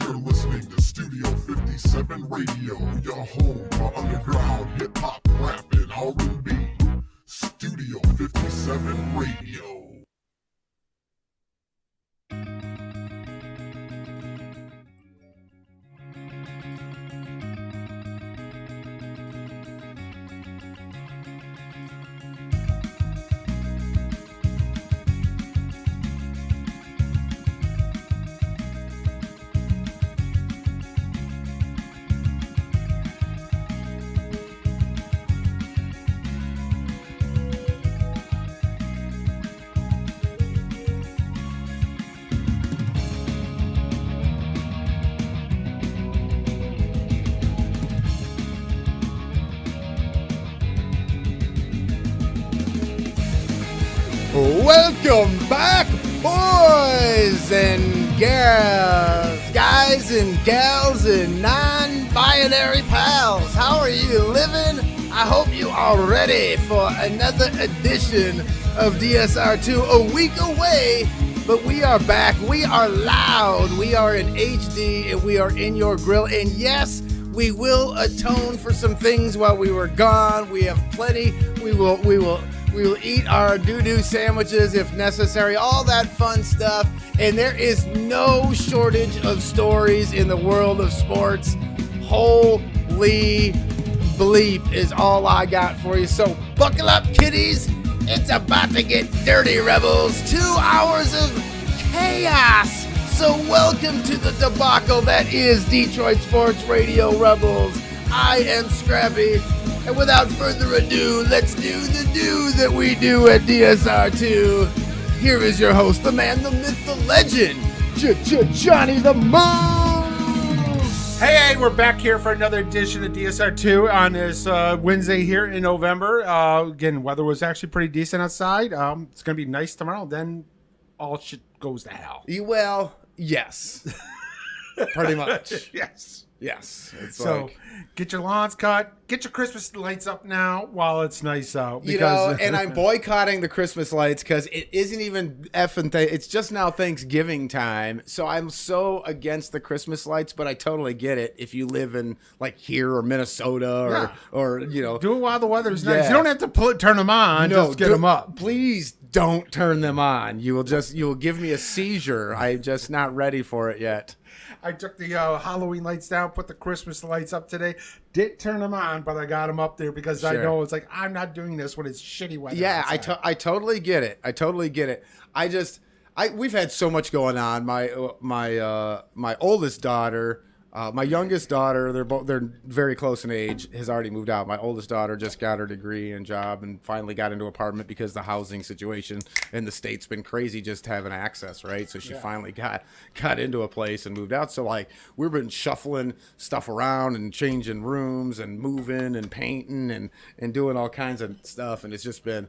You're listening to Studio 57 Radio, your home for underground hip-hop, rap, and R&B. Studio 57 Radio. Welcome back, boys and girls, guys and gals and non-binary pals. How are you living? I hope you are ready for another edition of DSR2, a week away, but we are back. We are loud. We are in HD, and we are in your grill. And yes, we will atone for some things while we were gone. We have plenty. We will eat our doo-doo sandwiches if necessary, all that fun stuff. And there is no shortage of stories in the world of sports. Holy bleep is all I got for you. So buckle up, kiddies. It's about to get dirty, rebels. 2 hours of chaos. So welcome to the debacle that is Detroit Sports Radio, rebels. I am Scrappy. And without further ado, let's do the do that we do at DSR2. Here is your host, the man, the myth, the legend, Johnny the Moose. Hey, we're back here for another edition of DSR2 on this Wednesday here in November. Again, weather was actually pretty decent outside. It's going to be nice tomorrow. Then all shit goes to hell. Well, yes. Pretty much. Yes. Yes. It's So like, get your lawns cut. Get your Christmas lights up now while it's nice out. you know, and I'm boycotting the Christmas lights because it isn't even effing it's just now Thanksgiving time. So I'm so against the Christmas lights, but I totally get it if you live in like here or Minnesota or you know. do it while the weather's nice. Yeah. You don't have to turn them on. Just get them up. Please don't turn them on. You will give me a seizure. I'm just not ready for it yet. I took the Halloween lights down, put the Christmas lights up today. Didn't turn them on, but I got them up there because I know it's like, I'm not doing this when it's shitty weather. Yeah, outside. I totally get it. We've had so much going on. My oldest daughter, my youngest daughter, they're very close in age, has already moved out. My oldest daughter just got her degree and job and finally got into an apartment because the housing situation in the state's been crazy just having access, right? So she finally got into a place and moved out. So like we've been shuffling stuff around and changing rooms and moving and painting and doing all kinds of stuff, and it's been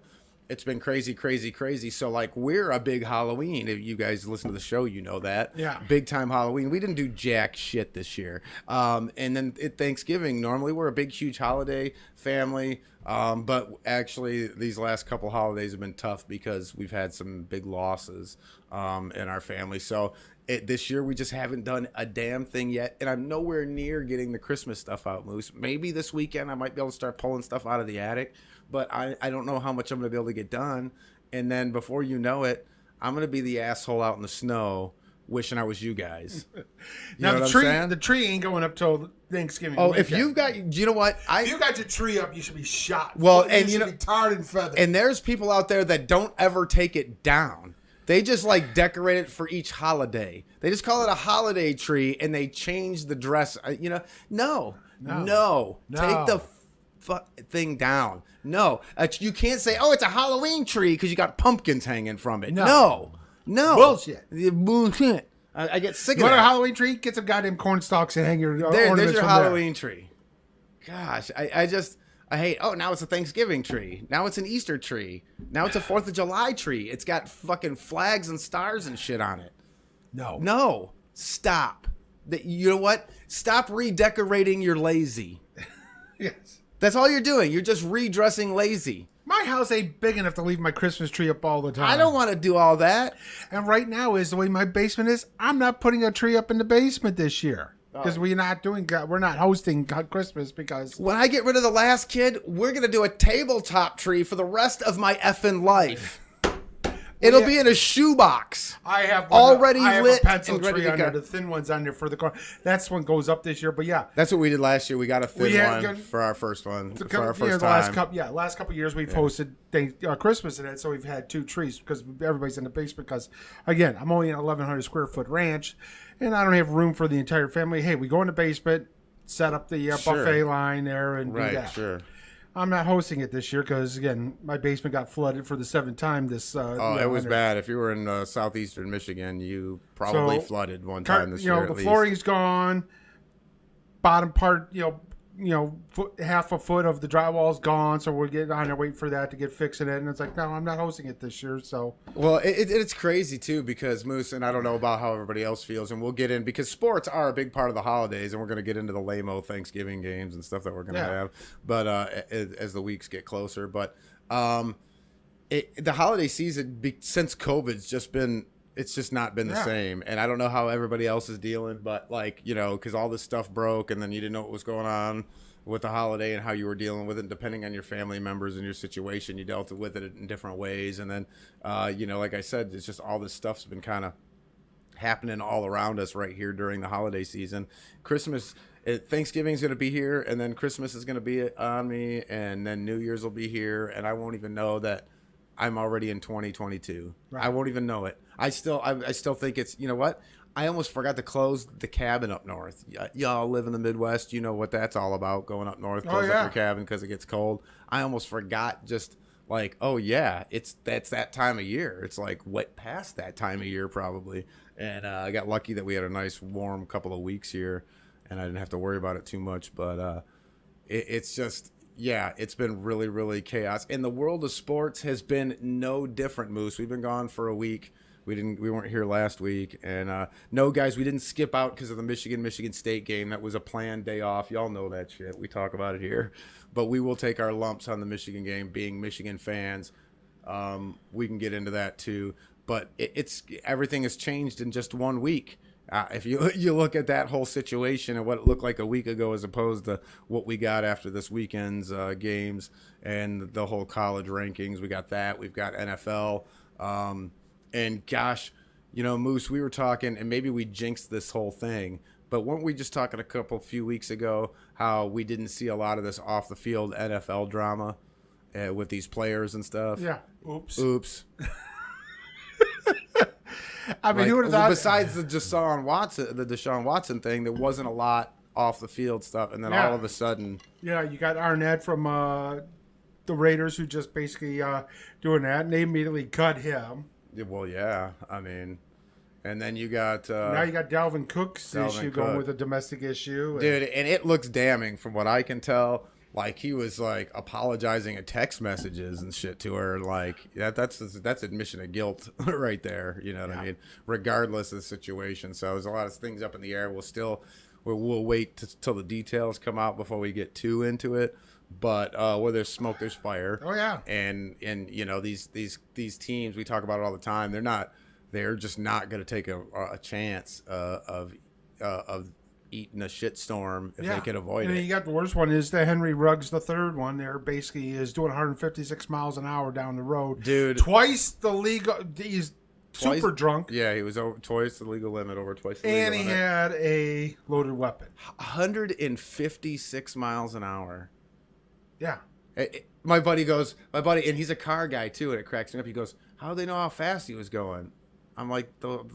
crazy. So like we're a big Halloween. If you guys listen to the show, you know that. Yeah. Big time Halloween. We didn't do jack shit this year. And then at Thanksgiving, normally we're a big, huge holiday family. But actually these last couple holidays have been tough because we've had some big losses in our family. So this year we just haven't done a damn thing yet. And I'm nowhere near getting the Christmas stuff out, Moose. Maybe this weekend I might be able to start pulling stuff out of the attic. But I don't know how much I'm going to be able to get done. And then before you know it, I'm going to be the asshole out in the snow wishing I was you guys. Now the tree ain't going up till Thanksgiving. Oh, weekend. if you've got, you know what? If you got your tree up, you should be shot. Well, you and should be tarred and feathered. And there's people out there that don't ever take it down. They just like decorate it for each holiday. They just call it a holiday tree and they change the dress. No. Take the thing down. No, you can't say, oh, it's a Halloween tree because you got pumpkins hanging from it. No. Bullshit. I get sick You of want that. a Halloween tree? Get some goddamn corn stalks and hang your ornaments There's your from Halloween tree. Gosh, I hate, now it's a Thanksgiving tree. Now it's an Easter tree. Now it's a 4th of July tree. It's got fucking flags and stars and shit on it. there. No, stop. You know what? Stop redecorating your lazy. Yes. That's all you're doing. You're just redressing lazy. My house ain't big enough to leave my Christmas tree up all the time. I don't want to do all that. And right now is the way my basement is. I'm not putting a tree up in the basement this year because we're not hosting Christmas because When I get rid of the last kid, we're going to do a tabletop tree for the rest of my effing life. It'll be in a shoebox. I have already I have lit a pencil and ready tree to go. under the thin ones on there for the car. That's one goes up this year, but yeah. That's what we did last year. We got a thin had one good- for our first one. For our Yeah, first the time. last couple of years we've hosted Christmas in it, so we've had 2 trees because everybody's in the basement. Because again, I'm only an 1,100 square foot ranch, and I don't have room for the entire family. Hey, we go in the basement, set up the buffet line there, and do Right, that. sure. I'm not hosting it this year because again, my basement got flooded for the 7th time this. It was bad. If you were in southeastern Michigan, you probably flooded one time this year. The flooring's gone. Bottom part, half a foot of the drywall's gone, so we're getting on there waiting for that to get fixed in it. And it's like, no, I'm not hosting it this year. So, Well, it's crazy too because Moose, and I don't know about how everybody else feels, and we'll get in because sports are a big part of the holidays, and we're going to get into the lame-o Thanksgiving games and stuff that we're going to have. But as the weeks get closer, but the holiday season since COVID's it's just not been the same. And I don't know how everybody else is dealing, but because all this stuff broke and then you didn't know what was going on with the holiday and how you were dealing with it. Depending on your family members and your situation, you dealt with it in different ways. And then, like I said, it's just all this stuff's been kind of happening all around us right here during the holiday season. Thanksgiving's going to be here, and then Christmas is going to be on me, and then New Year's will be here, and I won't even know that I'm already in 2022. Right. I won't even know it. I still think it's, you know what? I almost forgot to close the cabin up north. Y'all live in the Midwest. You know what that's all about, going up north, close up your cabin because it gets cold. I almost forgot just like, oh, yeah, that's that time of year. It's like wet past that time of year probably. And I got lucky that we had a nice warm couple of weeks here, and I didn't have to worry about it too much. But it's just... Yeah, it's been really, really chaos. And the world of sports has been no different, Moose. We've been gone for a week. We weren't here last week. And no, guys, we didn't skip out because of the Michigan State game. That was a planned day off. Y'all know that shit. We talk about it here. But we will take our lumps on the Michigan game, being Michigan fans. We can get into that too. But everything has changed in just 1 week. If you look at that whole situation and what it looked like a week ago as opposed to what we got after this weekend's games and the whole college rankings, we got that. We've got NFL. And gosh, Moose, we were talking, and maybe we jinxed this whole thing, but weren't we just talking a few weeks ago how we didn't see a lot of this off the field NFL drama with these players and stuff? Yeah. Oops. I mean, who would have thought? Besides the Deshaun Watson thing, there wasn't a lot off the field stuff, and then all of a sudden, you got Arnett from the Raiders who just basically doing that, and they immediately cut him. Well, yeah, I mean, and then you got now you got Dalvin Cook's issue going with a domestic issue, dude, and it looks damning from what I can tell. Like he was like apologizing in text messages and shit to her. Like that's admission of guilt right there. You know what I mean? Regardless of the situation. So there's a lot of things up in the air. We'll wait till the details come out before we get too into it. But where there's smoke, there's fire. Oh yeah. And these teams, we talk about it all the time. They're just not going to take a chance of eating a shitstorm if they can avoid it. You got the worst one is the Henry Ruggs, the third one there, basically is doing 156 miles an hour down the road. Dude. Twice the legal, he's super drunk. Yeah, he was over twice the legal limit, over twice the legal limit. And he had a loaded weapon. 156 miles an hour. Yeah. My buddy, and he's a car guy too, and it cracks me up. He goes, how do they know how fast he was going? I'm like, the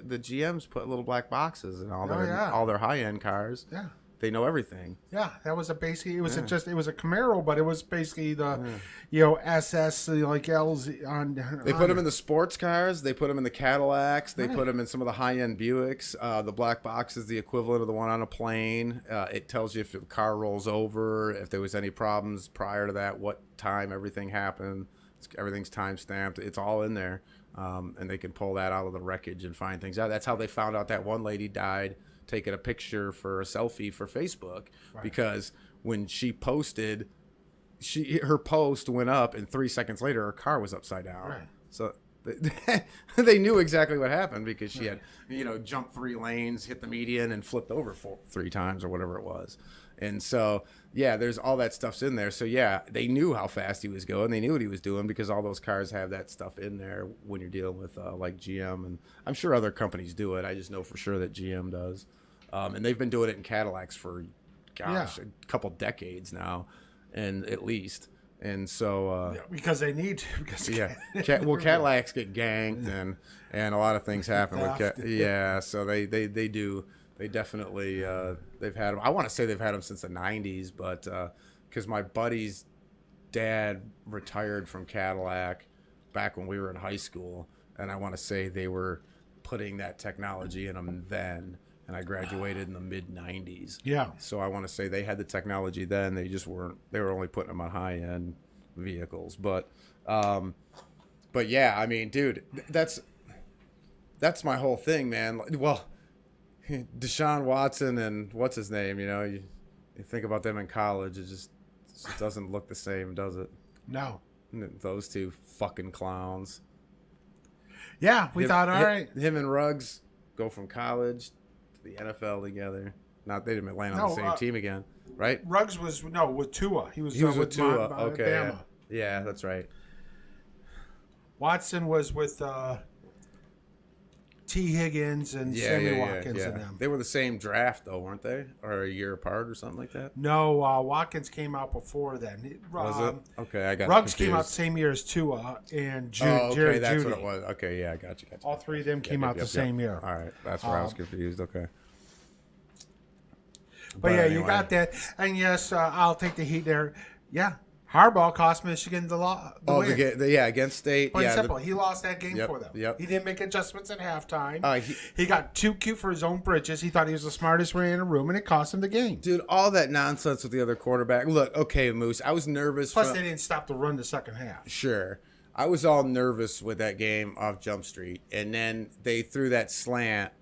GMs put little black boxes in all their high end cars. Yeah, they know everything. Yeah, that was it was a Camaro, but it was basically the SS like L's on. They put them in the sports cars. They put them in the Cadillacs. They put them in some of the high end Buicks. The black box is the equivalent of the one on a plane. It tells you if the car rolls over, if there was any problems prior to that, what time everything happened. Everything's time stamped. It's all in there. And they can pull that out of the wreckage and find things out. That's how they found out that one lady died taking a picture for a selfie for Facebook, because when she posted, her post went up, and 3 seconds later, her car was upside down. Right. So they knew exactly what happened because she had, jumped 3 lanes, hit the median, and flipped over 3 times or whatever it was. And so, yeah, there's all that stuff's in there. So, yeah, they knew how fast he was going. They knew what he was doing because all those cars have that stuff in there when you're dealing with, like, GM. And I'm sure other companies do it. I just know for sure that GM does. And they've been doing it in Cadillacs for, a couple decades now, and at least. And so... because they need to. Because Cadillacs get ganked, and a lot of things happen with so they do. They definitely they've had them. I want to say they've had them since the 90s, but because my buddy's dad retired from Cadillac back when we were in high school, and I want to say they were putting that technology in them then, and I graduated in the mid 90s. Yeah. So I want to say they had the technology then. They just weren't. They were only putting them on high end vehicles, but yeah, I mean, dude, that's my whole thing, man. Well. Deshaun Watson and what's his name, you think about them in college, it just doesn't look the same, does it? No. Those two fucking clowns. Yeah, we thought, all right. Him and Ruggs go from college to the NFL together. Not they didn't land on the same team again, right? Ruggs was with Tua. He was with Tua. Okay. Bama. Yeah, that's right. Watson was with T. Higgins and Sammy Watkins and them. They were the same draft, though, weren't they? Or a year apart or something like that? No, Watkins came out before then. Was it? Okay, I got Ruggs confused. came out the same year as Tua and Jared Judy. That's what it was. Okay, yeah, I got you. All 3 of them came out the same year. All right, that's where I was confused. Okay. But anyway. You got that. And yes, I'll take the heat there. Yeah. Harbaugh cost Michigan the win. Against State. Plain simple. He lost that game for them. Yep. He didn't make adjustments at halftime. He got too cute for his own britches. He thought he was the smartest man in the room, and it cost him the game. Dude, all that nonsense with the other quarterback. Look, okay, Moose, I was nervous. Plus, they didn't stop the run the second half. Sure. I was all nervous with that game off Jump Street, and then they threw that slant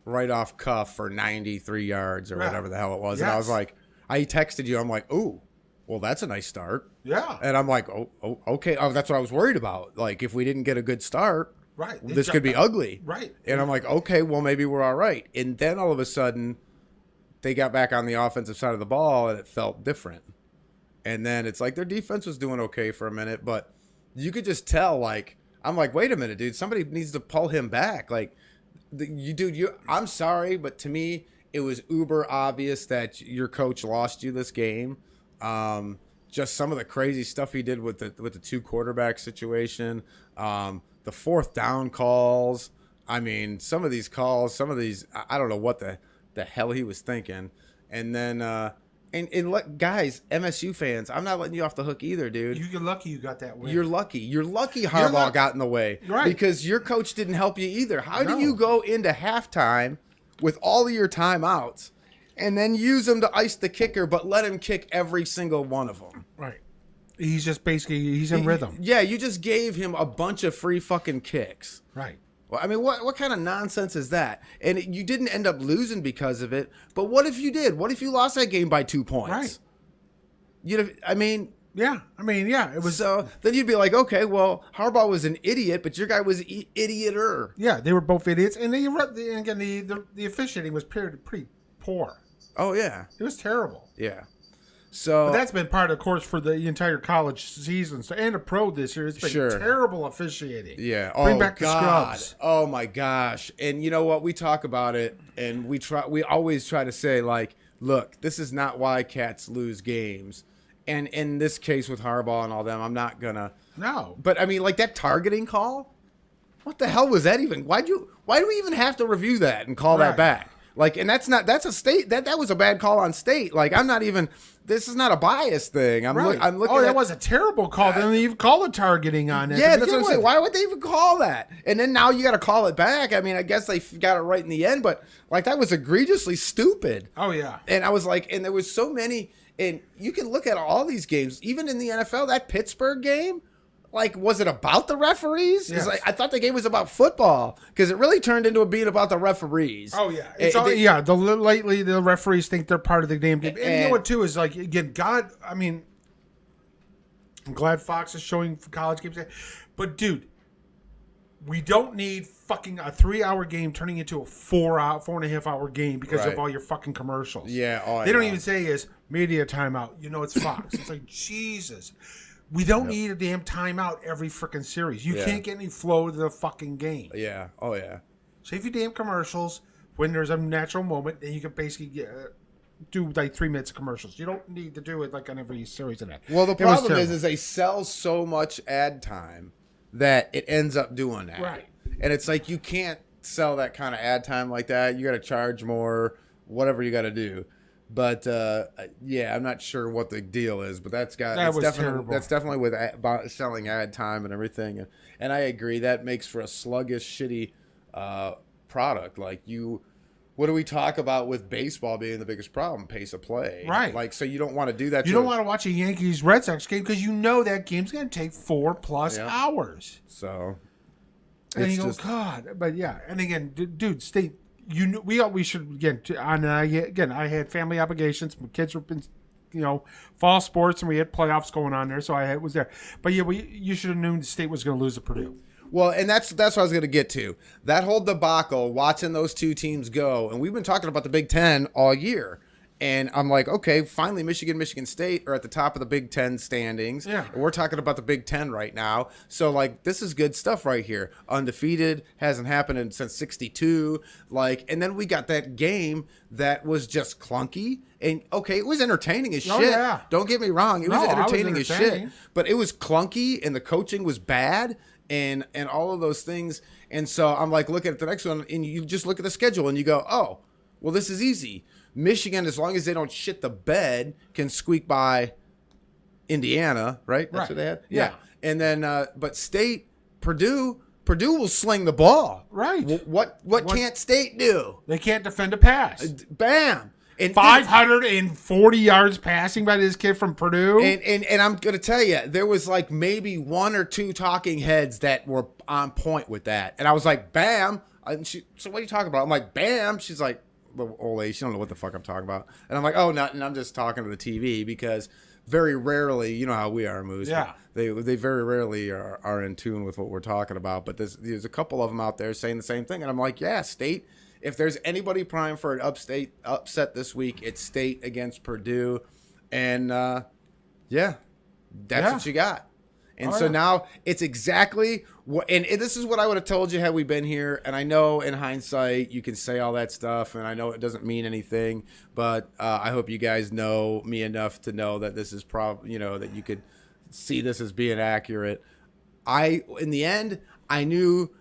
right off cuff for 93 yards or whatever the hell it was. Yes. And I was like, I texted you, I'm like, ooh. Well, that's a nice start. Yeah. And I'm like, oh, okay. Oh, that's what I was worried about. Like, if we didn't get a good start, right, this could be ugly. Right. And I'm like, okay, well, maybe we're all right. And then all of a sudden, they got back on the offensive side of the ball, and it felt different. And then it's like their defense was doing okay for a minute, but you could just tell, like, I'm like, wait a minute, dude. Somebody needs to pull him back. Like, I'm sorry, but to me, it was uber obvious that your coach lost you this game. Just some of the crazy stuff he did with the 2 quarterback situation, the 4th down calls. I mean, some of these calls, I don't know what the hell he was thinking. And then, guys, MSU fans, I'm not letting you off the hook either, dude. You're lucky you got that win. You're lucky Harbaugh got in the way, right? Because your coach didn't help you either. How do you go into halftime with all of your timeouts? And then use him to ice the kicker, but let him kick every single one of them. Right. He's just he's in rhythm. Yeah, you just gave him a bunch of free fucking kicks. Right. Well, I mean, what kind of nonsense is that? And you didn't end up losing because of it. But what if you did? What if you lost that game by 2 points? Right. It was. So then you'd be like, okay, well, Harbaugh was an idiot, but your guy was idioter. Yeah, they were both idiots, and again, the officiating was pretty poor. Oh, yeah. It was terrible. Yeah. So but that's been part of the course for the entire college season. So and the pro this year. It's been terrible officiating. Yeah. Bring back the scrubs. Oh, my gosh. And you know what? We talk about it, and we always try to say, like, look, this is not why cats lose games. And in this case with Harbaugh and all them, I'm not going to. No. But, I mean, like, that targeting call? What the hell was that even? Why do we even have to review that and call that back? Like, and that's a state that was a bad call on state. Like, I'm not even. This is not a bias thing. I'm looking. Oh, that was a terrible call. They didn't even call it targeting on it. Yeah, that's what I'm saying. Why would they even call that? And then now you got to call it back. I mean, I guess they got it right in the end, but like that was egregiously stupid. Oh yeah. And I was like, and there was so many. And you can look at all these games, even in the NFL. That Pittsburgh game. Like, was it about the referees? Yes. I thought the game was about football because it really turned into being about the referees. Oh, yeah. Lately, the referees think they're part of the damn game. And you know what, too, is like, again, I'm glad Fox is showing college games. But, dude, we don't need fucking a 3-hour game turning into a 4.5 hour game because of all your fucking commercials. Yeah. They don't even say is media timeout. You know it's Fox. It's like, Jesus. We don't need a damn timeout every freaking series. You can't get any flow to the fucking game. Yeah. Oh, yeah. Save your damn commercials when there's a natural moment, and you can basically do like 3 minutes of commercials. You don't need to do it like on every series of that. Well, the problem is they sell so much ad time that it ends up doing that. Right. And it's like you can't sell that kind of ad time like that. You got to charge more, whatever you got to do. But I'm not sure what the deal is, but that's definitely with selling ad time and everything. And I agree that makes for a sluggish, shitty product. Like what do we talk about with baseball being the biggest problem? Pace of play. Right. Like, so you don't want to do that. You don't want to watch a Yankees-Red Sox game because you know that game's going to take 4+ hours. So. And you go, God. But yeah. And again, dude, State, we should, again, I had family obligations. My kids were in, fall sports, and we had playoffs going on there, so I was there. But yeah, you should have known the State was going to lose to Purdue. Well, and that's what I was going to get to. That whole debacle, watching those two teams go, and we've been talking about the Big Ten all year. And I'm like, okay, finally Michigan State are at the top of the Big Ten standings. Yeah. And we're talking about the Big Ten right now. So, like, this is good stuff right here. Undefeated, hasn't happened since 62. And then we got that game that was just clunky. And, okay, it was entertaining as shit. Yeah. Don't get me wrong. It was entertaining as shit. But it was clunky, and the coaching was bad. And all of those things. And so I'm like, looking at the next one, and you just look at the schedule, and you go, oh, well, this is easy. Michigan, as long as they don't shit the bed, can squeak by Indiana, right? That's what they had? Yeah. And then, but State, Purdue will sling the ball. Right. What can't State do? They can't defend a pass. Bam. And 540 yards passing by this kid from Purdue. And I'm going to tell you, there was like maybe 1 or 2 talking heads that were on point with that. And I was like, bam. So what are you talking about? I'm like, bam. She's like, the old lady, she don't know what the fuck I'm talking about. And I'm like, oh, nothing. I'm just talking to the TV because very rarely, you know how we are, Moose. Yeah. They very rarely are in tune with what we're talking about. But there's a couple of them out there saying the same thing. And I'm like, yeah, State. If there's anybody primed for an upset this week, it's State against Purdue. And, that's what you got. And now it's exactly what, and this is what I would have told you had we been here. And I know in hindsight, you can say all that stuff, and I know it doesn't mean anything, but I hope you guys know me enough to know that this is that you could see this as being accurate. In the end, I knew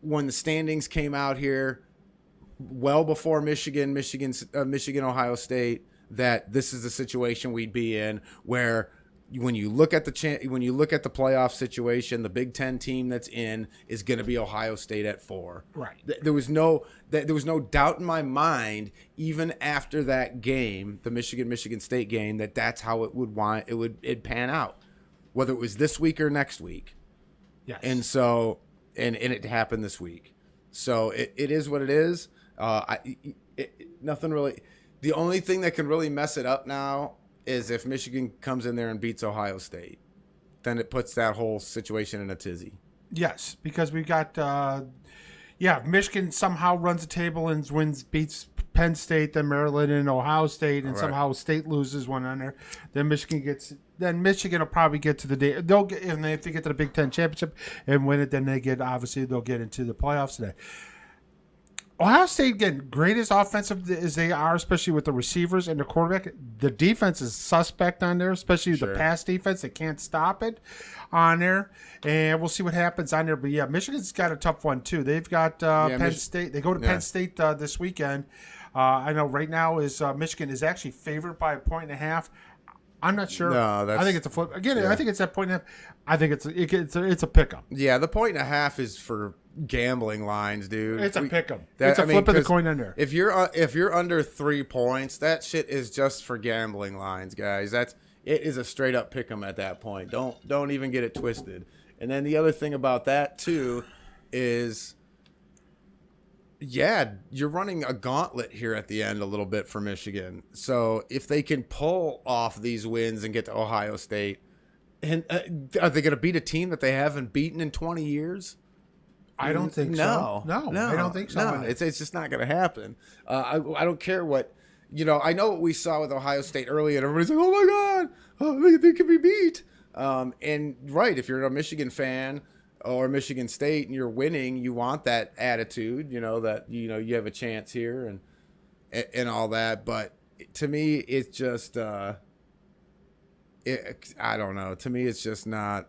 when the standings came out here, well before Michigan, Ohio State, that this is the situation we'd be in where when you look at the playoff situation, the Big Ten team that's in is going to be Ohio State at 4. Right. There was no doubt in my mind, even after that game, the Michigan State game, that's how it'd pan out, whether it was this week or next week. Yes. And so, and it happened this week. So it is what it is. Nothing really. The only thing that can really mess it up now is if Michigan comes in there and beats Ohio State. Then it puts that whole situation in a tizzy. Yes, because we got, Michigan somehow runs the table and beats Penn State, then Maryland and Ohio State, and somehow State loses one on there. Then Michigan will probably get to the day. They'll get, and if they get to the Big Ten championship and win it, then they'll get into the playoffs today. Ohio State, again, greatest offensive as they are, especially with the receivers and the quarterback. The defense is suspect on there, especially the pass defense. They can't stop it on there. And we'll see what happens on there. But, yeah, Michigan's got a tough one, too. They've got Penn State. They go to Penn State this weekend. I know right now Michigan is actually favored by 1.5. I'm not sure. No, I think it's a flip. Again, I think it's that 1.5. I think it's a pick-em. Yeah, the 1.5 is for gambling lines, dude. It's a pick 'em. It's a flip of the coin under. If you're under 3 points, that shit is just for gambling lines, guys. It is a straight up pick 'em at that point. Don't even get it twisted. And then the other thing about that too is, you're running a gauntlet here at the end a little bit for Michigan. So if they can pull off these wins and get to Ohio State, And are they going to beat a team that they haven't beaten in 20 years? I don't think so. No, I don't think so. No, it's just not going to happen. I don't care what, I know what we saw with Ohio State early, and everybody's like, oh my God, they can be beat. And right, if you're a Michigan fan or Michigan State and you're winning, you want that attitude, that, you have a chance here and all that. But to me, it's just, I don't know. To me, it's just not.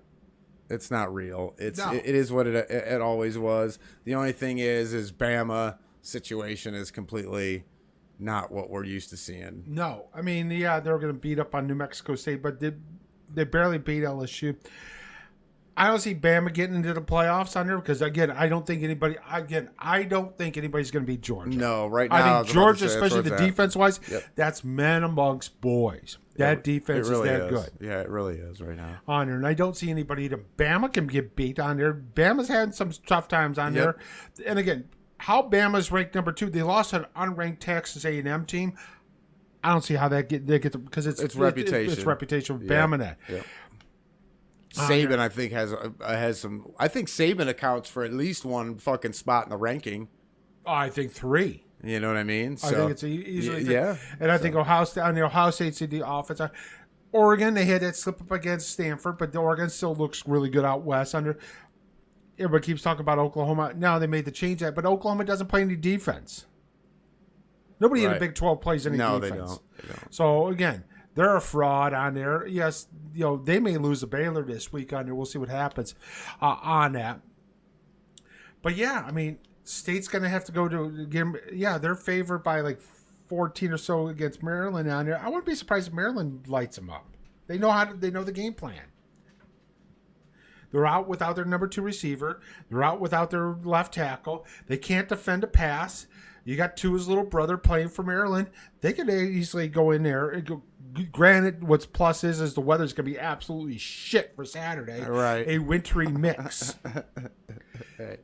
It's not real. It is what it always was. The only thing is Bama situation is completely not what we're used to seeing. No, I mean, yeah, they're going to beat up on New Mexico State, but they barely beat LSU. I don't see Bama getting into the playoffs on there because I don't think anybody's going to beat Georgia. No, right now I think Georgia, especially the defense wise, that's men amongst boys. That defense really is that good. Yeah, it really is right now. On there, and I don't see anybody that Bama can get beat on there. Bama's had some tough times on there, and again, how Bama's ranked number 2? They lost an unranked Texas A&M team. I don't see how they get because it's reputation. It's reputation with Bama net. Yep. Saban, I think, has some. I think Saban accounts for at least one fucking spot in the ranking. Oh, I think 3. You know what I mean? So, I think it's easily. Yeah. And I think Ohio State's the offense. Oregon, they had that slip up against Stanford, but the Oregon still looks really good out west. Everybody keeps talking about Oklahoma. Now they made the change that, but Oklahoma doesn't play any defense. Nobody in the Big 12 plays any defense. They don't. So again, they're a fraud on there. Yes, they may lose to Baylor this week on there. We'll see what happens on that. But yeah, I mean, State's going to have to go to game. Yeah, they're favored by like 14 or so against Maryland on there. I wouldn't be surprised if Maryland lights them up. They know the game plan. They're out without their number 2 receiver. They're out without their left tackle. They can't defend a pass. You got Tua's little brother playing for Maryland. They could easily go in there. Granted, what's plus is the weather's going to be absolutely shit for Saturday. Right. A wintry mix.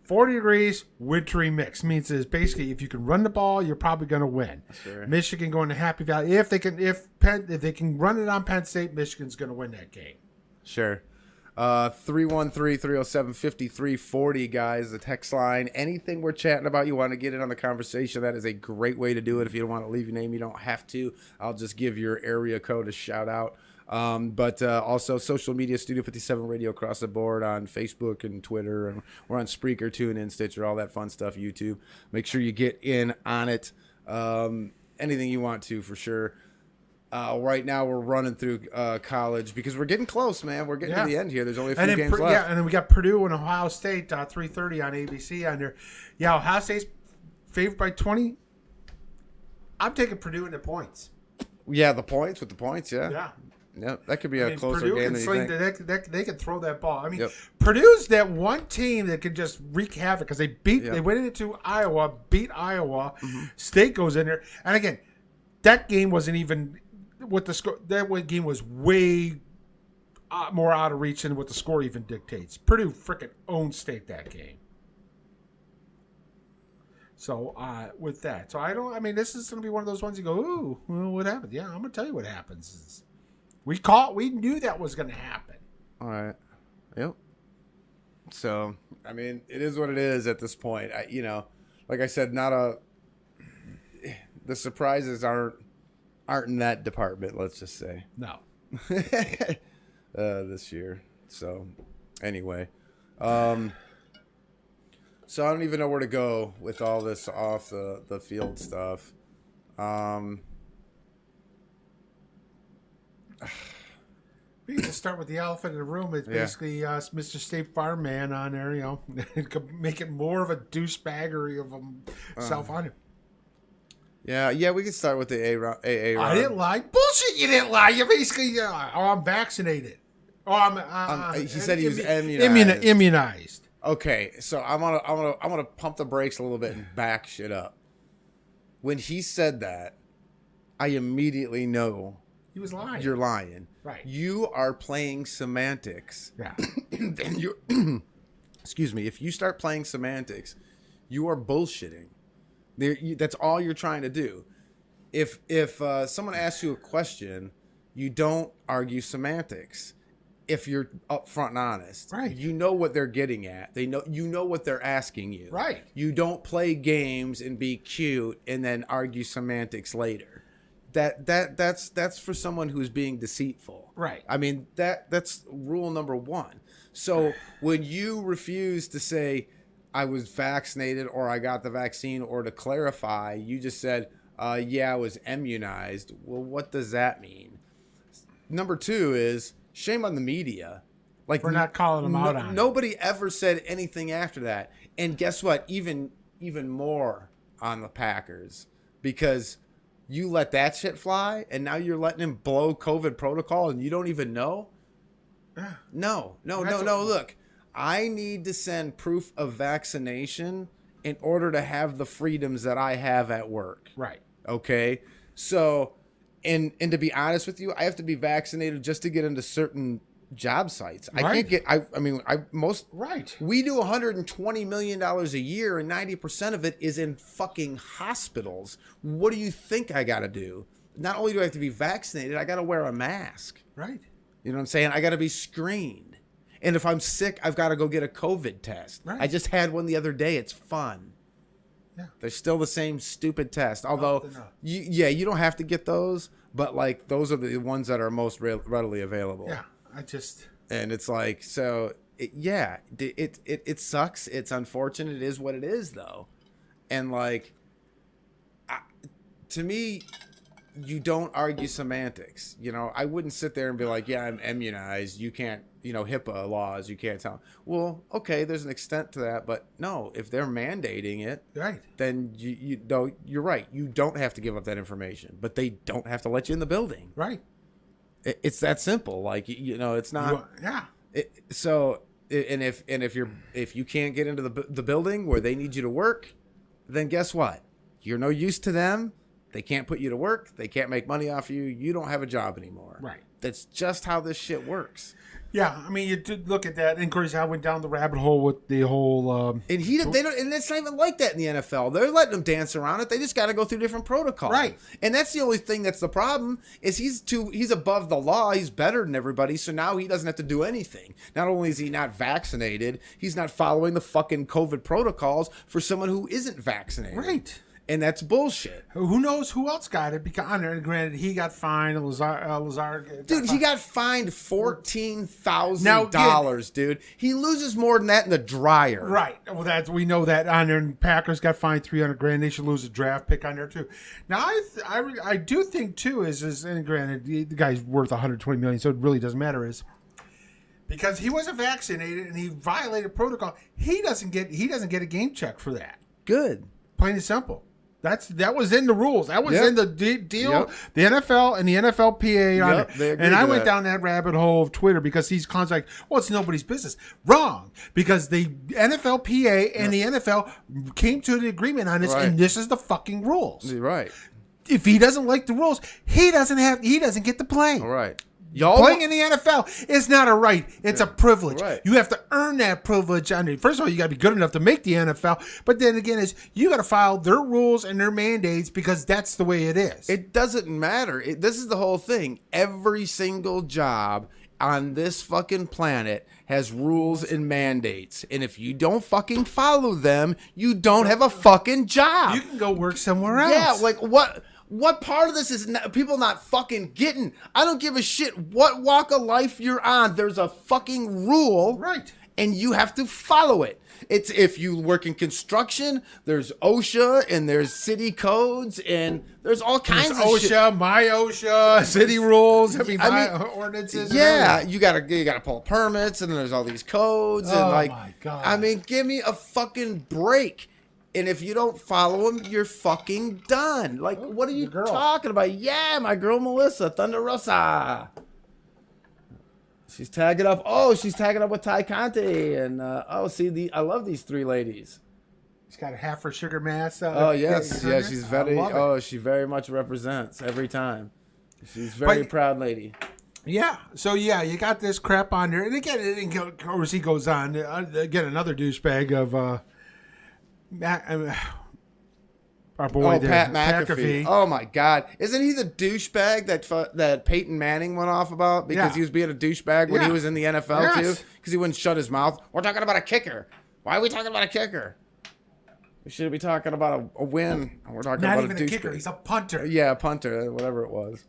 40 degrees, wintry mix. Means is basically if you can run the ball, you're probably going to win. Sure. Michigan going to Happy Valley. If they can run it on Penn State, Michigan's going to win that game. Sure. 313-307-5340, guys, the text line. Anything we're chatting about, you want to get in on the conversation, that is a great way to do it. If you don't want to leave your name, you don't have to. I'll just give your area code a shout out. But also social media, Studio 57 Radio across the board on Facebook and Twitter, and we're on Spreaker, TuneIn, Stitcher, all that fun stuff, YouTube. Make sure you get in on it. Anything you want to, for sure. Right now we're running through college because we're getting close, man. We're getting to the end here. There's only a few games left. Yeah, and then we got Purdue and Ohio State 3:30 on ABC on there. Yeah, Ohio State's favored by 20. I'm taking Purdue in the points. Yeah, the points with the points. Yeah. Yeah. Yep, that could be a closer Purdue game than you think. They can throw that ball. I mean, Purdue's that one team that can just wreak havoc because they went into Iowa, beat Iowa. Mm-hmm. State goes in there, and again, that game wasn't even. What the score? That game was way more out of reach than what the score even dictates. Purdue freaking owned State that game. So with that, this is going to be one of those ones you go, ooh, well, what happened? Yeah, I'm going to tell you what happens. We knew that was going to happen. All right. Yep. So it is what it is at this point. Like I said, the surprises aren't in that department, let's just say. No. This year. So, anyway. So, I don't even know where to go with all this off the field stuff. We can just start with the elephant in the room. It's basically Mr. State Farm Man on there, make it more of a douchebaggery of himself on it. Yeah, we can start with the AA round. I didn't lie. Bullshit, you didn't lie. You basically, I'm vaccinated. He said he was immunized. Immunized. Okay, so I'm gonna pump the brakes a little bit and back shit up. When he said that, I immediately know he was lying. You're lying. Right. You are playing semantics. Yeah. And you, excuse me. If you start playing semantics, you are bullshitting. That's all you're trying to do. If someone asks you a question, you don't argue semantics. if you're upfront and honest. Right. You know what they're getting at. You know what they're asking you. Right. You don't play games and be cute and then argue semantics later. That's for someone who's being deceitful. Right. I mean, that's rule number one. So when you refuse to say I was vaccinated or I got the vaccine, or to clarify, you just said, yeah, I was immunized. Well, what does that mean? Number two is shame on the media. Like, We're not calling them out on it. Nobody ever said anything after that. And guess what? Even more on the Packers, because you let that shit fly, and now you're letting him blow COVID protocol, and you don't even know. No. Look, I need to send proof of vaccination in order to have the freedoms that I have at work. Right. Okay. So, and to be honest with you, I have to be vaccinated just to get into certain job sites. I can't get, Right. we do $120 million a year, and 90% of it is in fucking hospitals. What do you think I got to do? Not only do I have to be vaccinated, I got to wear a mask. Right. You know what I'm saying? I got to be screened. And if I'm sick, I've got to go get a COVID test. Right. I just had one the other day. It's fun. Yeah. They're still the same stupid test. Although, they're not. you don't have to get those, but like those are the ones that are most readily available. Yeah. And it's like, so it sucks. It's unfortunate. It is what it is, though. And like, to me, you don't argue semantics. You know, I wouldn't sit there and be like, yeah, I'm immunized. You can't, HIPAA laws, you can't tell. Well, okay, there's an extent to that, but no, if they're mandating it, Right. then you're right. You don't have to give up that information, but they don't have to let you in the building. Right. It's that simple. Like, it's not. Yeah. If you can't get into the building where they need you to work, then guess what? You're no use to them. They can't put you to work. They can't make money off you. You don't have a job anymore. Right. That's just how this shit works. Yeah, I mean, you did look at that. And of course, I went down the rabbit hole with the whole. And they don't, and it's not even like that in the NFL. They're letting them dance around it. They just got to go through different protocols. Right. And that's the only thing that's the problem is he's above the law. He's better than everybody. So now he doesn't have to do anything. Not only is he not vaccinated, he's not following the fucking COVID protocols for someone who isn't vaccinated. Right. And that's bullshit. Who knows who else got it? Because granted, he got fined. Lazar Dude, he got fined $14,000, dude. He loses more than that in the dryer. Right. Well, we know that on there. And Packers got fined $300,000. They should lose a draft pick on there too. Now, I do think too and granted, the guy's worth $120 million, so it really doesn't matter. Is because he wasn't vaccinated and he violated protocol. He doesn't get a game check for that. Good. Plain and simple. That was in the rules. That was in the deal. Yep. The NFL and the NFLPA on Yep, it. they agreed And I to went that. down that rabbit hole of Twitter because these cons like, well, it's nobody's business. Wrong. Because the NFLPA and the NFL came to an agreement on this, Right. and this is the fucking rules. You're right. If he doesn't like the rules, he doesn't get to play. All right. Y'all Playing in the NFL is not a right. It's a privilege. Right. You have to earn that privilege. First of all, you got to be good enough to make the NFL. But then again, you got to follow their rules and their mandates because that's the way it is. It doesn't matter. This is the whole thing. Every single job on this fucking planet has rules and mandates. And if you don't fucking follow them, you don't have a fucking job. You can go work somewhere else. Yeah, like what part of this is people not fucking getting? I don't give a shit what walk of life you're on. There's a fucking rule. Right. And you have to follow it. It's if you work in construction, there's OSHA and there's city codes and there's all kinds There's of shit. OSHA, my OSHA, city rules. My ordinances. Yeah, you gotta pull permits and there's all these codes and Oh, like, my God. I mean, give me a fucking break. And if you don't follow them, you're fucking done. Like, what are you your girl. talking about? Yeah, my girl Melissa, Thunder Rosa. She's tagging up. Oh, she's tagging up with Ty Conte. And, I love these three ladies. She's got a half her sugar mass. Oh, yes. Yeah, she's very, I love it. she very much represents every time. She's a very proud lady. Yeah. So, yeah, you got this crap on there. And again, of course, he goes on. Again, another douchebag of... our boy Oh, there, Pat McAfee. Oh my God! Isn't he the douchebag that Peyton Manning went off about because he was being a douchebag when he was in the NFL too? Because he wouldn't shut his mouth. We're talking about a kicker. Why are we talking about a kicker? We should be talking about a win. We're talking Not about even a douchebag. kicker. He's a punter. Yeah, a punter, whatever it was.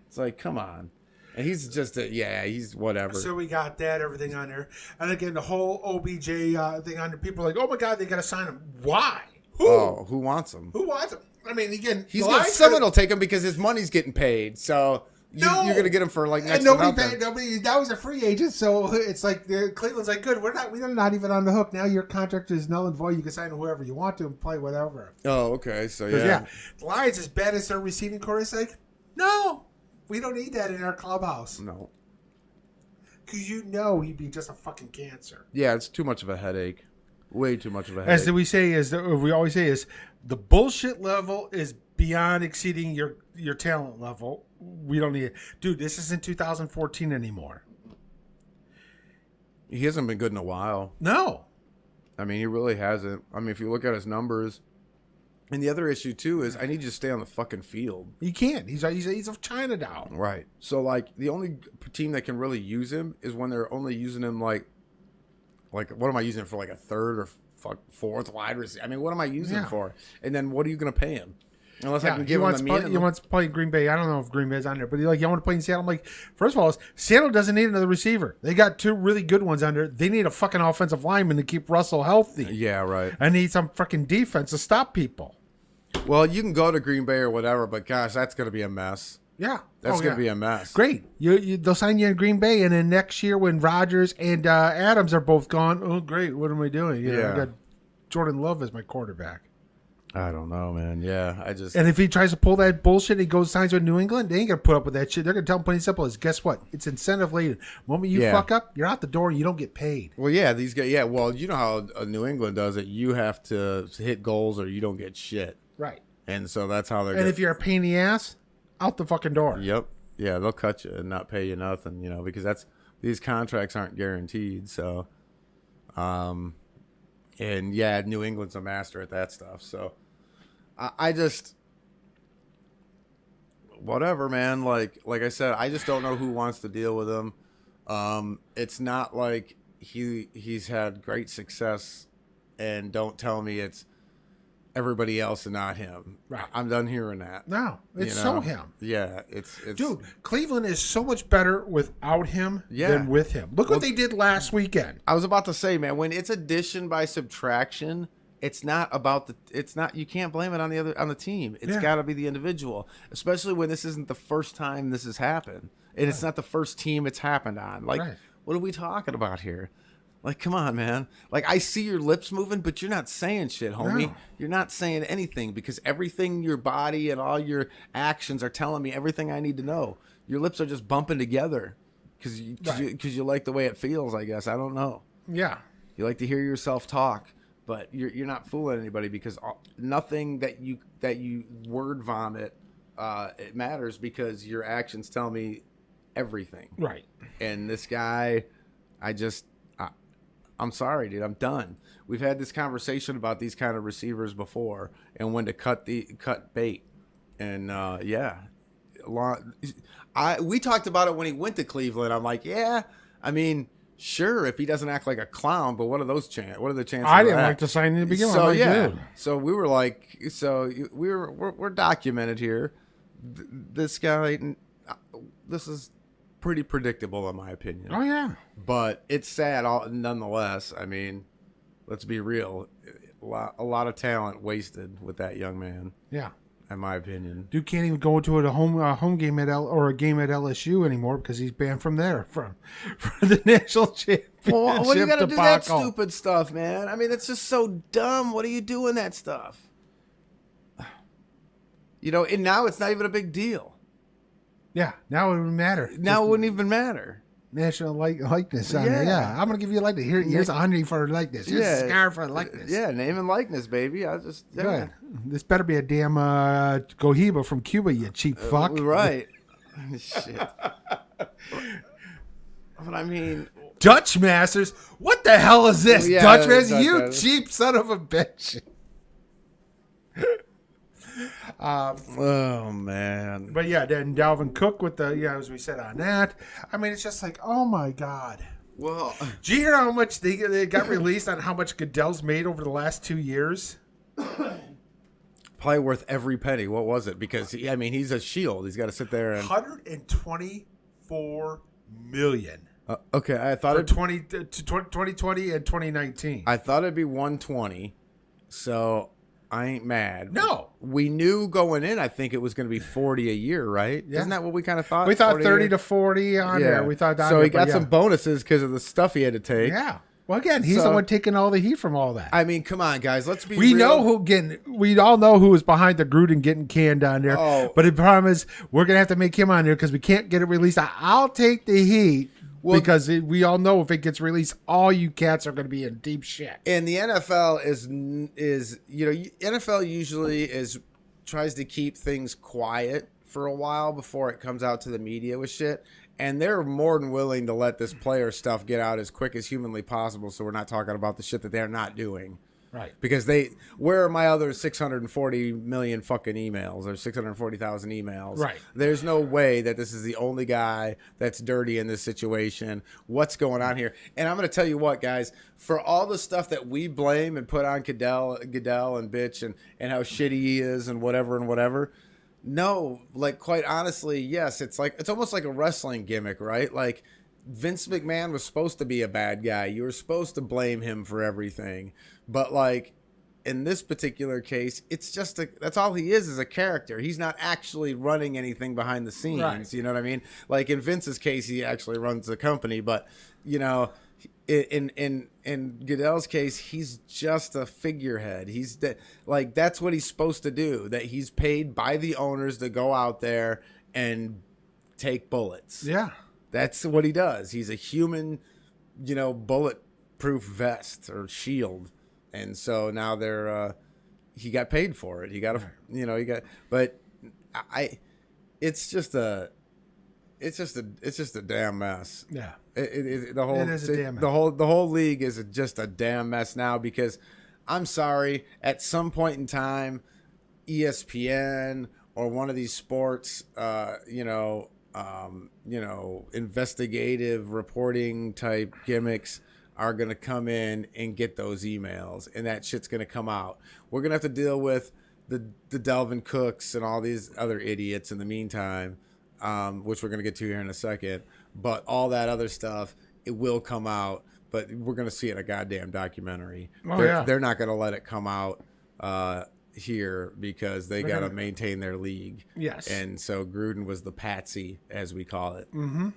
It's like, come on. And he's just he's whatever. So we got that, everything on there. And again, the whole OBJ thing on there. People are like, oh my God, they got to sign him. Why? Who? Oh, who wants him? Who wants him? I mean, again, Someone will take him because his money's getting paid. So you're going to get him for like next to nothing. Nobody. Now he's a free agent, so it's like Cleveland's like, good. We're not even on the hook now. Your contract is null and void. You can sign whoever you want to and play whatever. Oh, okay. So yeah. The Lions, as bad as their receiving core is, like, no, we don't need that in our clubhouse. No. Because he'd be just a fucking cancer. Yeah, it's too much of a headache. Way too much of a headache. As we always say is the bullshit level is beyond exceeding your talent level. We don't need it. Dude, this isn't 2014 anymore. He hasn't been good in a while. No. I mean, he really hasn't. I mean, if you look at his numbers. And the other issue, too, is I need you to stay on the fucking field. He can't. He's a China doll. Right. So, like, the only team that can really use him is when they're only using him, like what am I using for, like, a third or fourth wide receiver? I mean, what am I using him for? And then what are you going to pay him? Unless I can give him the minimum. He wants to play Green Bay. I don't know if Green Bay's on there, but you want to play in Seattle. I'm like, first of all, Seattle doesn't need another receiver. They got two really good ones under. They need a fucking offensive lineman to keep Russell healthy. Yeah, right. I need some fucking defense to stop people. Well, you can go to Green Bay or whatever, but gosh, that's going to be a mess. Yeah. That's going to be a mess. Great. They'll sign you in Green Bay, and then next year when Rodgers and Adams are both gone, oh, great, what am I doing? I got Jordan Love as my quarterback. I don't know, man. Yeah, And if he tries to pull that bullshit, he goes signs with New England, they ain't going to put up with that shit. They're going to tell him plain simple is, guess what? It's incentive laden. The moment you fuck up, you're out the door and you don't get paid. Well, yeah, these guys, well, you know how New England does it. You have to hit goals or you don't get shit. Right. And so that's how they're And if you're a pain in the ass, out the fucking door. Yep. Yeah, they'll cut you and not pay you nothing, because these contracts aren't guaranteed. So, and yeah, New England's a master at that stuff. So, I just, whatever, man. Like I said, I just don't know who wants to deal with him. It's not like he's had great success, and don't tell me it's everybody else and not him. Right. I'm done hearing that. No, it's so him. Yeah, it's dude. Cleveland is so much better without him than with him. Look what they did last weekend. I was about to say, man, when it's addition by subtraction, it's not about you can't blame it on the team. It's got to be the individual, especially when this isn't the first time this has happened, and it's not the first team it's happened on. Like, what are we talking about here? Like, come on, man. Like, I see your lips moving, but you're not saying shit, homie. No. You're not saying anything because everything, your body and all your actions are telling me everything I need to know. Your lips are just bumping together because you like the way it feels, I guess. I don't know. Yeah. You like to hear yourself talk, but you're not fooling anybody because nothing that you word vomit it matters because your actions tell me everything. Right. And this guy, I'm sorry, dude. I'm done. We've had this conversation about these kind of receivers before and when to cut bait. And we talked about it when he went to Cleveland. I'm like, yeah, I mean, sure, if he doesn't act like a clown, but what are the chances? I didn't like to sign in the beginning. So yeah, so we were like, we're documented here. This guy, this is pretty predictable in my opinion. Oh yeah, but it's sad nonetheless. I mean, let's be real, a lot of talent wasted with that young man. Yeah, in my opinion. Dude can't even go to a home game at a game at LSU anymore because he's banned from there for the national championship. Well, what do you got to do that stupid stuff, man? I mean, it's just so dumb. What are you doing that stuff? And now it's not even a big deal. Yeah, now it wouldn't matter. Now it wouldn't even matter. National likeness on there. Yeah, I'm gonna give you a likeness. Here's $100 for a likeness. Here's a scar for a likeness. Yeah, name and likeness, baby. Good. This better be a damn Cohiba from Cuba, you cheap fuck. Right. Shit. But I mean, Dutch Masters. What the hell is this, Dutch Masters? You cheap son of a bitch. Oh man. But yeah, then Dalvin Cook with the as we said on that. I mean, it's just like, oh my god. Well, Did you hear how much they got released on how much Goodell's made over the last 2 years? probably worth every penny. What was it? Because he's a shield. He's got to sit there and 124 million. Okay, I thought For it 2020 and 2019. I thought it'd be 120. So I ain't mad. No. We knew going in, I think it was going to be 40 a year, right? Yeah. Isn't that what we kind of thought? We thought 40 30 to 40 on there. We thought that. So he got some bonuses because of the stuff he had to take. Yeah. Well, again, he's the one taking all the heat from all that. I mean, come on, guys. Let's be We real. we all know who was behind the Gruden getting canned on there. Oh. But the problem is we're going to have to make him on there because we can't get it released. I'll take the heat because we all know if it gets released, all you cats are going to be in deep shit. And the NFL is NFL usually tries to keep things quiet for a while before it comes out to the media with shit. And they're more than willing to let this player stuff get out as quick as humanly possible, so we're not talking about the shit that they're not doing. Right. Because where are my other 640 million fucking emails or 640,000 emails? Right. There's no way that this is the only guy that's dirty in this situation. What's going on here? And I'm going to tell you what, guys, for all the stuff that we blame and put on Goodell and bitch and how shitty he is and whatever. No, like quite honestly, yes, it's almost like a wrestling gimmick, right? Like Vince McMahon was supposed to be a bad guy. You were supposed to blame him for everything. But like in this particular case, it's just that's all he is a character. He's not actually running anything behind the scenes. Right. You know what I mean? Like in Vince's case, he actually runs the company, but in Goodell's case, he's just a figurehead. That's what he's supposed to do. That he's paid by the owners to go out there and take bullets. Yeah. That's what he does. He's a human, bulletproof vest or shield. And so now he got paid for it. It's just a damn mess. Yeah. The whole league is just a damn mess now because I'm sorry, at some point in time, ESPN or one of these sports, investigative reporting type gimmicks are going to come in and get those emails, and that shit's going to come out. We're going to have to deal with the Dalvin Cooks and all these other idiots in the meantime, which we're going to get to here in a second. But all that other stuff, it will come out, but we're going to see it in a goddamn documentary. They're not going to let it come out here because they got to maintain their league. Yes. And so Gruden was the patsy, as we call it. Mm-hmm.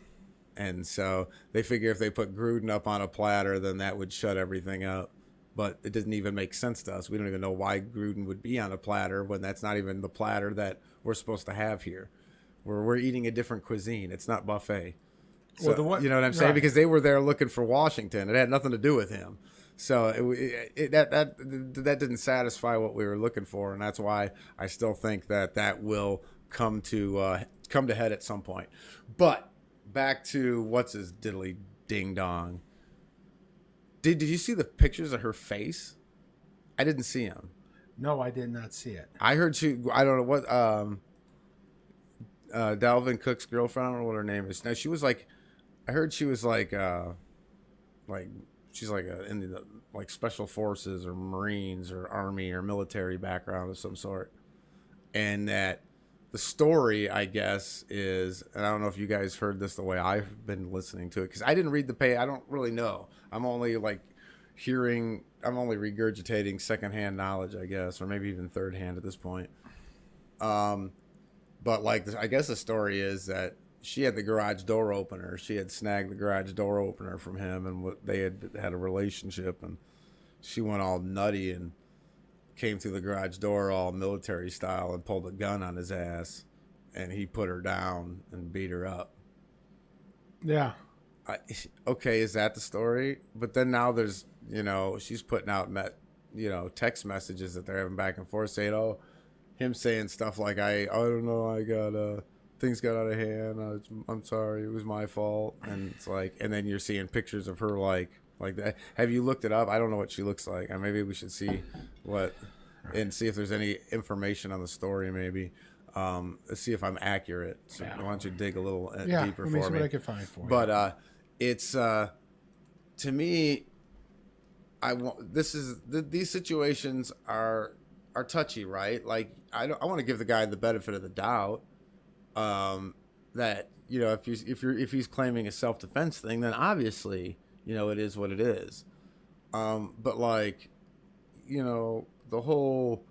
And so they figure if they put Gruden up on a platter, then that would shut everything up. But it doesn't even make sense to us. We don't even know why Gruden would be on a platter when that's not even the platter that we're supposed to have here. We're eating a different cuisine. It's not buffet. So, you know what I'm saying? Right. Because they were there looking for Washington. It had nothing to do with him. So that didn't satisfy what we were looking for, and that's why I still think that will come to head at some point. But back to what's his diddly ding dong. Did you see the pictures of her face? I didn't see them. No, I did not see it. I heard I don't know what Dalvin Cook's girlfriend. I don't know what her name is. Now she was like, I heard she was like she's like in the special forces or Marines or Army or military background of some sort, and that the story, I guess, is, and I don't know if you guys heard this the way I've been listening to it because I didn't read the page. I don't really know. I'm only regurgitating secondhand knowledge, I guess, or maybe even third hand at this point. But I guess the story is that she had the garage door opener. She had snagged the garage door opener from him, and they had a relationship, and she went all nutty and came through the garage door all military style and pulled a gun on his ass, and he put her down and beat her up. Yeah. Okay, is that the story? But then now there's, she's putting out text messages that they're having back and forth saying, him saying stuff like, I don't know, things got out of hand. I'm sorry, it was my fault. And it's like, and then you're seeing pictures of her like that. Have you looked it up? I don't know what she looks like. Maybe we should see what. and see if there's any information on the story. Maybe let's see if I'm accurate. So why don't you dig a little deeper let me for see me? what I can find for you. But it's to me, these situations are touchy, right? Like I want to give the guy the benefit of the doubt. That if he's claiming a self-defense thing, then obviously it is what it is. But like the whole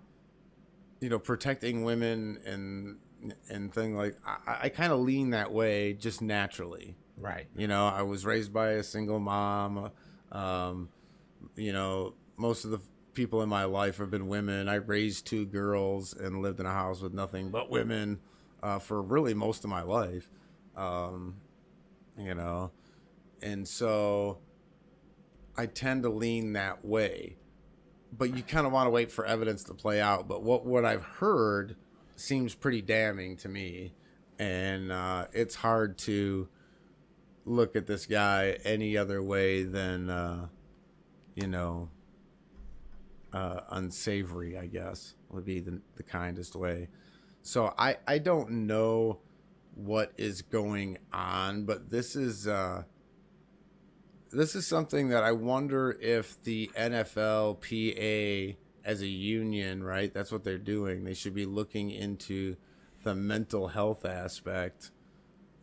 protecting women and thing, like I kind of lean that way just naturally. Right. I was raised by a single mom. Most of the people in my life have been women. I raised 2 girls and lived in a house with nothing but women for really most of my life. And so I tend to lean that way. But you kind of want to wait for evidence to play out. But what I've heard seems pretty damning to me. And it's hard to look at this guy any other way than, unsavory, I guess, would be the kindest way. So I don't know what is going on, but this is something that I wonder if the NFLPA as a union, right? That's what they're doing. They should be looking into the mental health aspect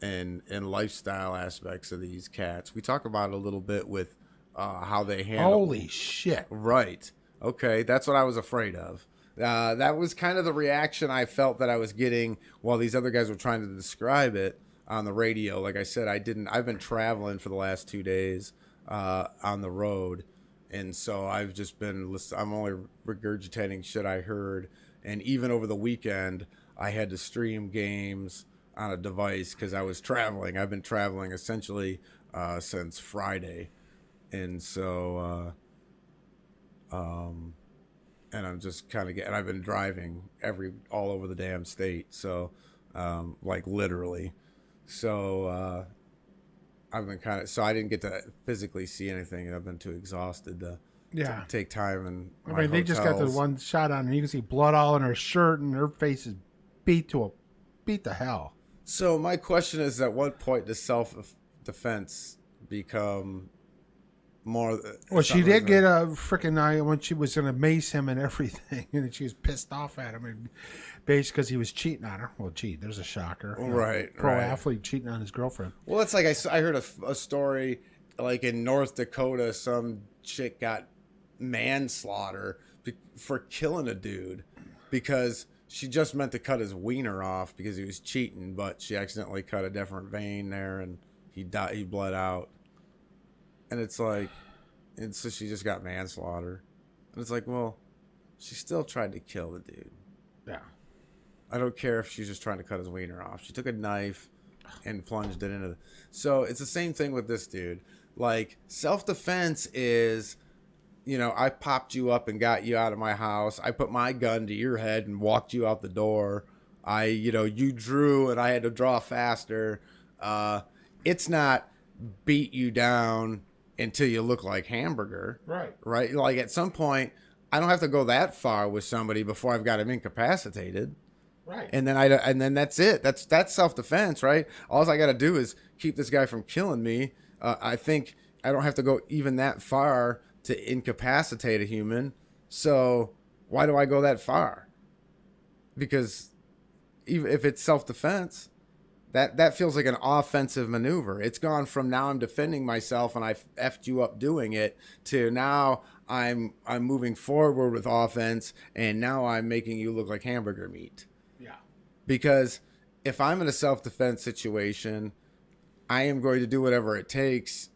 and lifestyle aspects of these cats. We talk about it a little bit with how they handle. Holy shit! Right. Okay, that's what I was afraid of. That was kind of the reaction I felt that I was getting while these other guys were trying to describe it on the radio. Like I said, I've been traveling for the last 2 days on the road. And so I've just been I'm only regurgitating shit I heard. And even over the weekend, I had to stream games on a device because I was traveling. I've been traveling essentially since Friday. And so, and I'm just kind of and I've been driving all over the damn state. So, like literally. So, I've been so I didn't get to physically see anything. I've been too exhausted to take time and. I mean, they just got the one shot on, and you can see blood all in her shirt, and her face is beat to hell. So my question is, at what point does self-defense become more? Well, she did get a freaking eye when she was going to mace him and everything, and she was pissed off at him, and basically because he was cheating on her. Well, there's a shocker. Right. Pro athlete cheating on his girlfriend. Well, it's like I heard a story like in North Dakota, some chick got manslaughter for killing a dude because she just meant to cut his wiener off because he was cheating, but she accidentally cut a different vein there and he died. He bled out. And it's like, and so she just got manslaughter. And it's like, well, she still tried to kill the dude. Yeah. I don't care if she's just trying to cut his wiener off. She took a knife and plunged it into So it's the same thing with this dude. Like, self-defense is, I popped you up and got you out of my house. I put my gun to your head and walked you out the door. You drew and I had to draw faster. It's not beat you down until you look like hamburger. Right. Like at some point, I don't have to go that far with somebody before I've got him incapacitated. Right. And then that's it. That's self-defense, right? All I got to do is keep this guy from killing me. I think I don't have to go even that far to incapacitate a human. So why do I go that far? Because even if it's self-defense, that feels like an offensive maneuver. It's gone from now I'm defending myself and I effed you up doing it to now I'm moving forward with offense and now I'm making you look like hamburger meat. Yeah. Because if I'm in a self-defense situation, I am going to do whatever it takes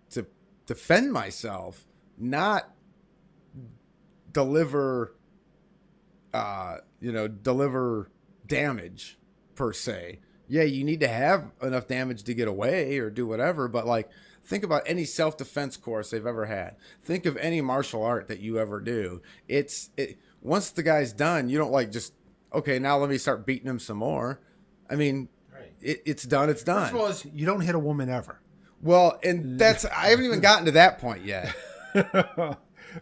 to defend myself, not deliver damage per se. Yeah, you need to have enough damage to get away or do whatever, but like think about any self-defense course they've ever had. Think of any martial art that you ever do. Once the guy's done, you don't like just, okay, now let me start beating him some more. I mean, right. It's done. It's done. First of all, is you don't hit a woman ever. Well, and I haven't even gotten to that point yet.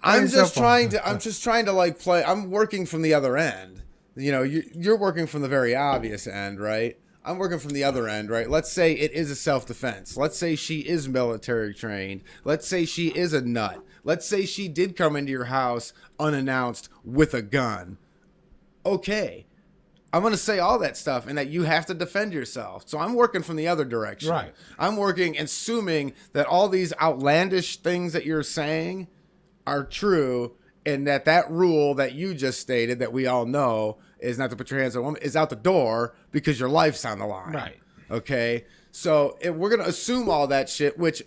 I'm It's just so trying fun. to. I'm just trying to like play. I'm working from the other end. You know, you're working from the very obvious end, right? I'm working from the other end, right? Let's say it is a self-defense. Let's say she is military trained. Let's say she is a nut. Let's say she did come into your house unannounced with a gun. Okay. I'm going to say all that stuff and that you have to defend yourself. So I'm working from the other direction. Right. I'm working assuming that all these outlandish things that you're saying are true and that rule that you just stated that we all know is not to put your hands on a woman is out the door because your life's on the line. Right. Okay. So if we're going to assume all that shit, which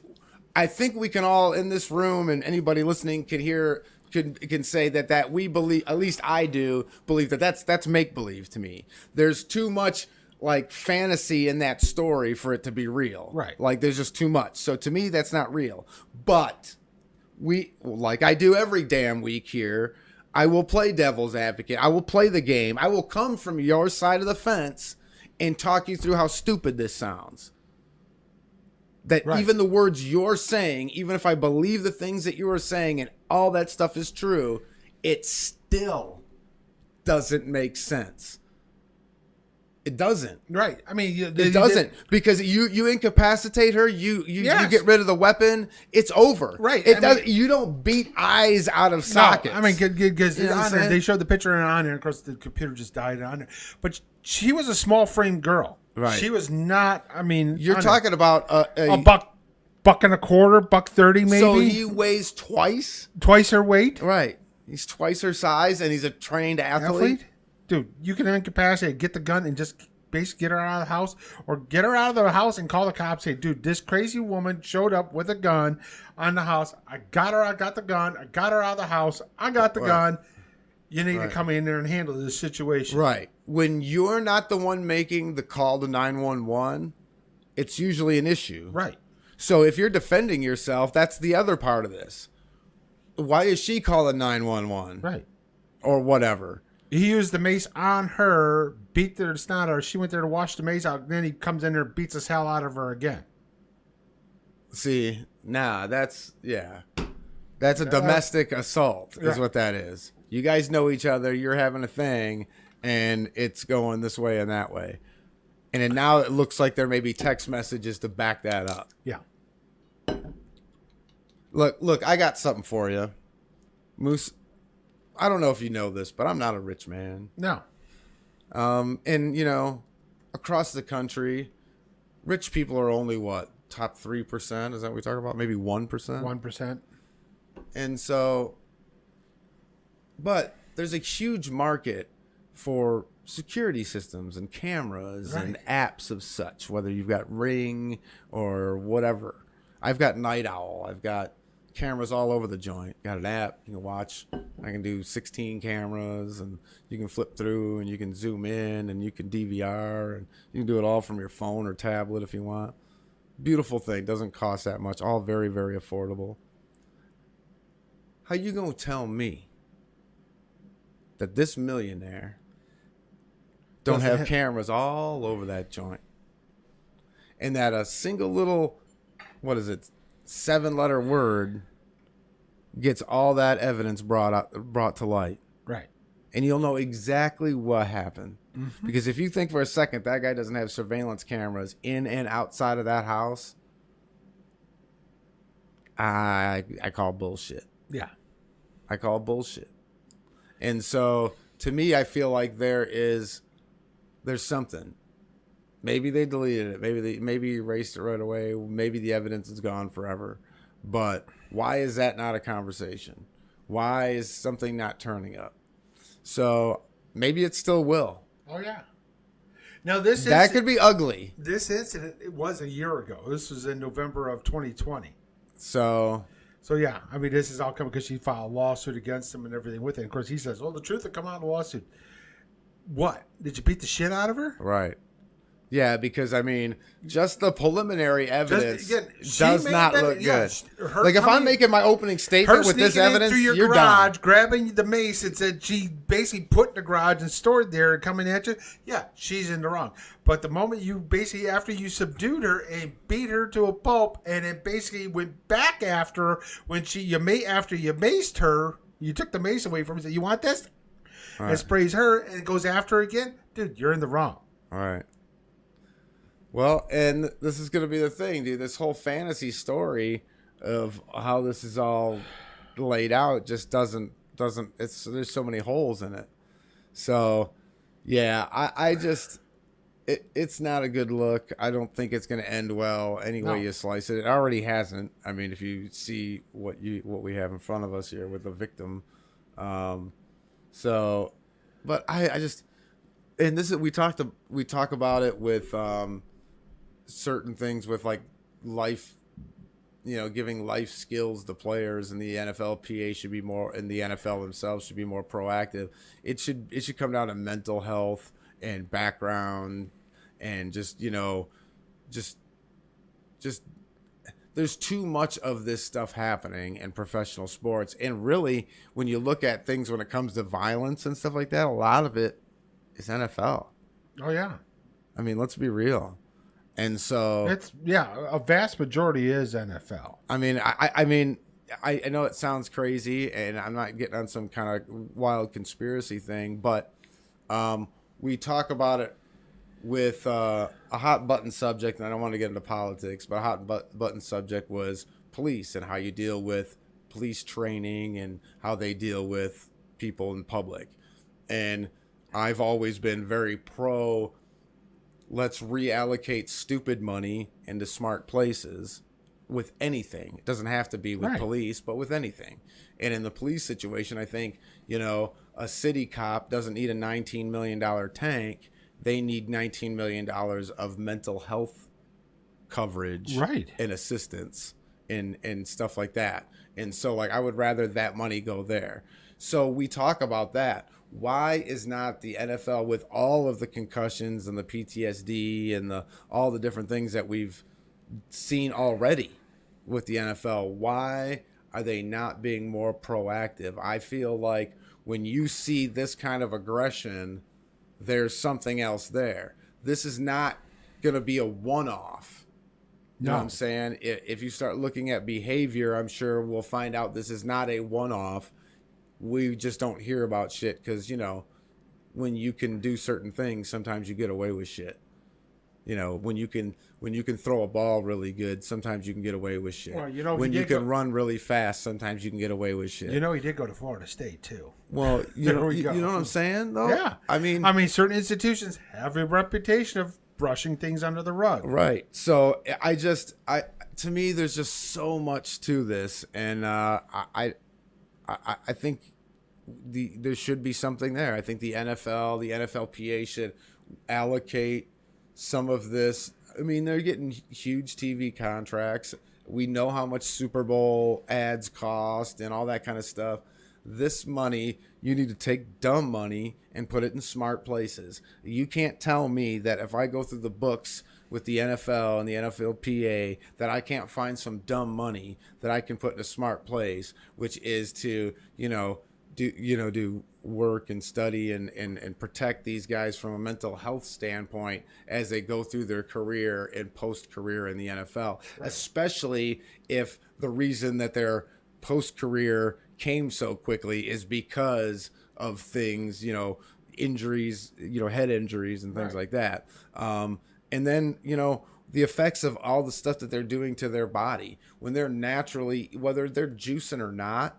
I think we can all in this room and anybody listening can hear can say that we believe, at least I do believe that's make believe to me. There's too much like fantasy in that story for it to be real. Right. Like there's just too much. So to me, that's not real. But like I do every damn week here, I will play devil's advocate. I will play the game. I will come from your side of the fence and talk you through how stupid this sounds. That Right. even the words you're saying, even if I believe the things that you are saying and all that stuff is true, it still doesn't make sense. It doesn't. Right. I mean, It doesn't because you incapacitate her. You Yes. get rid of the weapon. It's over. Right. It I does. mean- You don't beat eyes out of sockets. No, I mean, because You know what I'm saying? they showed the picture on there, and of course the computer just died on it. But she was a small frame girl. Right. She was not. I mean, You're on talking about a buck and a quarter, $1.30 maybe. So he weighs twice. Twice her weight. Right. He's twice her size, and he's a trained Athlete, dude. You can incapacitate, get the gun, and just basically get her out of the house, or get her out of the house and call the cops. Say, dude, this crazy woman showed up with a gun on the house. I got her. I got the gun. I got her out of the house. I got the gun. You need to come in there and handle this situation. Right. When you're not the one making the call to 911, it's usually an issue. Right. So if you're defending yourself, that's the other part of this. Why is she calling 911? Right. Or whatever. He used the mace on her, beat the snot out of her. She went there to wash the mace out. Then he comes in there and beats the hell out of her again. See, that's a domestic assault is Right. what that is. You guys know each other. You're having a thing, and it's going this way and that way. And then now it looks like there may be text messages to back that up. Yeah. Look, I got something for you. Moose, I don't know if you know this, but I'm not a rich man. No. And, you know, across the country, rich people are only what? Top 3%? Is that what we talk about? Maybe 1%? 1%. And so, but there's a huge market for security systems and cameras and apps of such, whether you've got Ring or whatever. I've got Night Owl. I've got cameras all over the joint. Got an app you can watch. I can do 16 cameras, and you can flip through, and you can zoom in, and you can DVR, and you can do it all from your phone or tablet if you want. Beautiful thing. Doesn't cost that much. All very, very affordable. How you gonna tell me that this millionaire don't have cameras all over that joint, and that a single little, 7-letter word gets all that evidence brought to light? Right. And you'll know exactly what happened. Mm-hmm. Because if you think for a second that guy doesn't have surveillance cameras in and outside of that house, I call bullshit. Yeah. I call bullshit. And so to me, I feel like there's something. Maybe they deleted it. Maybe erased it right away. Maybe the evidence is gone forever. But why is that not a conversation? Why is something not turning up? So maybe it still will. Oh, yeah. Now, That could be ugly. This incident, it was a year ago. This was in November of 2020. So yeah, I mean, this is all coming because she filed a lawsuit against him and everything with it. And of course, he says, well, the truth will come out in the lawsuit. What? Did you beat the shit out of her? right. Yeah, because I mean, just the preliminary evidence again, she does made not that- look yeah, good. her Like if I'm coming- making my opening statement Her with this sneaking in evidence, through your you're garage, done. grabbing the mace, and said she basically put in the garage and stored there and coming at you. Yeah, she's in the wrong. But the moment you basically, after you subdued her and beat her to a pulp, and it basically went back after her when after you maced her, you took the mace away from her. Said, "You want this?" And sprays her, and it goes after her again. Dude, you're in the wrong. All right. Well, and this is going to be the thing, dude. This whole fantasy story of how this is all laid out just doesn't. There's so many holes in it. So, yeah, I just. It's not a good look. I don't think it's going to end well any way you slice it. It already hasn't. I mean, if you see what we have in front of us here with the victim, so, but I just, and this is we talk about it with certain things with like life, giving life skills to players, and the NFLPA should be more, and the NFL themselves should be more proactive. It should come down to mental health and background, and just there's too much of this stuff happening in professional sports. And really, when you look at things when it comes to violence and stuff like that, a lot of it is NFL. Oh yeah, I mean, let's be real. And so a vast majority is NFL. I mean, I know it sounds crazy, and I'm not getting on some kind of wild conspiracy thing, but we talk about it with a hot button subject, and I don't want to get into politics, but a hot button subject was police and how you deal with police training and how they deal with people in public. And I've always been very pro, let's reallocate stupid money into smart places with anything. It doesn't have to be with police, but with anything. And in the police situation, I think, a city cop doesn't need a $19 million tank. They need $19 million of mental health coverage and assistance and stuff like that. And so, like, I would rather that money go there. So we talk about that. Why is not the NFL, with all of the concussions and the PTSD and all the different things that we've seen already with the NFL, why are they not being more proactive? I feel like when you see this kind of aggression, there's something else there. This is not going to be a one-off. You know what I'm saying? If you start looking at behavior, I'm sure we'll find out this is not a one-off. We just don't hear about shit because, when you can do certain things, sometimes you get away with shit. When you can throw a ball really good, sometimes you can get away with shit. Well, when you can run really fast, sometimes you can get away with shit. He did go to Florida State too. Well, you know what I'm saying, though? Yeah. I mean, certain institutions have a reputation of brushing things under the rug. Right. So to me, there's just so much to this, and I think there should be something there. I think the NFL, the NFLPA should allocate some of this. I mean, they're getting huge TV contracts. We know how much Super Bowl ads cost and all that kind of stuff. This money, you need to take dumb money and put it in smart places. You can't tell me that if I go through the books with the NFL and the NFLPA that I can't find some dumb money that I can put in a smart place, which is to, do work and study and protect these guys from a mental health standpoint as they go through their career and post-career in the NFL, especially if the reason that their post-career came so quickly is because of things, injuries, head injuries and things like that. And then, the effects of all the stuff that they're doing to their body when they're naturally, whether they're juicing or not,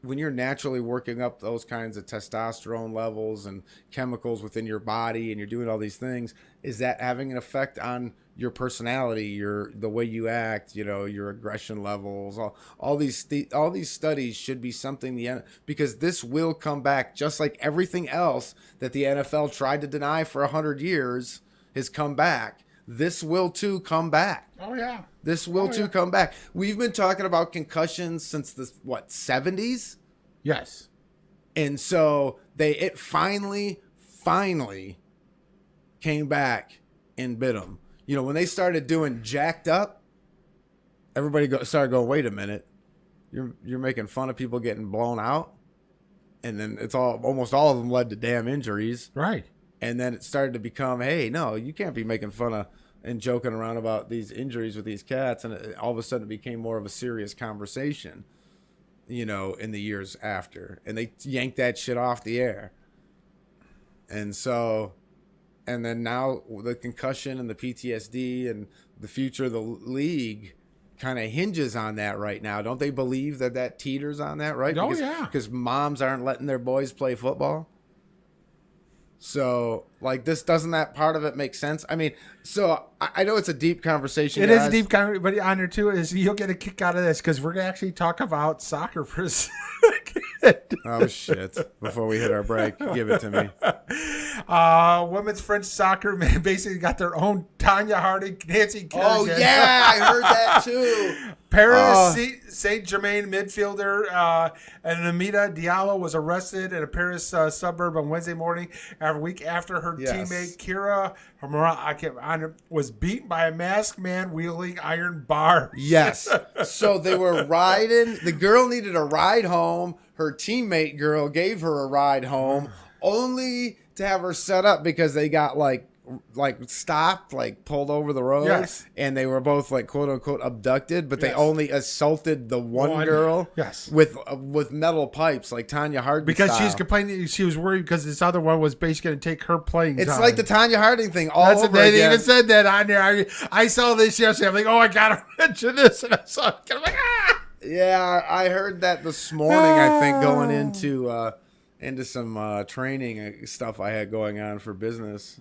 when you're naturally working up those kinds of testosterone levels and chemicals within your body and you're doing all these things, is that having an effect on your personality, the way you act, your aggression levels, all these studies should be something because this will come back just like everything else that the NFL tried to deny for 100 years has come back. This will too come back. Oh yeah. This will too come back. We've been talking about concussions since the 70s? Yes. And so it finally came back and bit them. You know, when they started doing Jacked Up, everybody started going, wait a minute, you're making fun of people getting blown out, and then almost all of them led to damn injuries, Right. and then it started to become, hey, no, you can't be making fun of and joking around about these injuries with these cats, and all of a sudden it became more of a serious conversation, you know, in the years after, and they yanked that shit off the air, and so, and then now the concussion and the PTSD and the future of the league kind of hinges on that right now. Don't they believe that teeters on that, right? Oh, yeah. Because moms aren't letting their boys play football. So, like, doesn't that part of it make sense? I mean, so I know it's a deep conversation. It is a deep conversation, but on there too is you'll get a kick out of this because we're gonna actually talk about soccer for a second. Oh shit! Before we hit our break, give it to me. Women's French soccer basically got their own Tanya Harding, Nancy Kerrigan. Oh yeah, I heard that too. Paris Saint-Germain midfielder and Amita Diallo was arrested in a Paris suburb on Wednesday morning, a week after her teammate Kira was beaten by a masked man wielding iron bars. Yes. So they were riding. The girl needed a ride home. Her teammate girl gave her a ride home, only to have her set up because they got like stopped, like pulled over the road. Yes. And they were both like quote unquote abducted, but they only assaulted the one girl. Yes. With metal pipes, like Tanya Harding because style. she's complaining, she was worried because this other one was basically going to take her playing It's time. like the Tanya Harding thing all over They again. even said that on there. I saw this yesterday. I'm like, oh, I gotta mention this, and I saw it. I'm like, ah. Yeah, I heard that this morning. I think going into some training stuff I had going on for business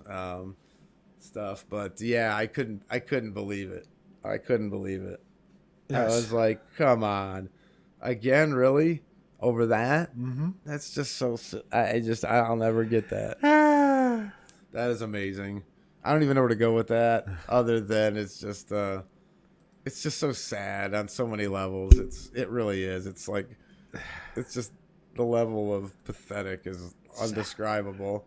stuff. But yeah, I couldn't believe it. I couldn't believe it. Yes. I was like, come on, again, really over that? Mm-hmm. That's just so. I'll never get that. That is amazing. I don't even know where to go with that, other than it's just so sad on so many levels. It really is. It's like, it's just the level of pathetic is undescribable.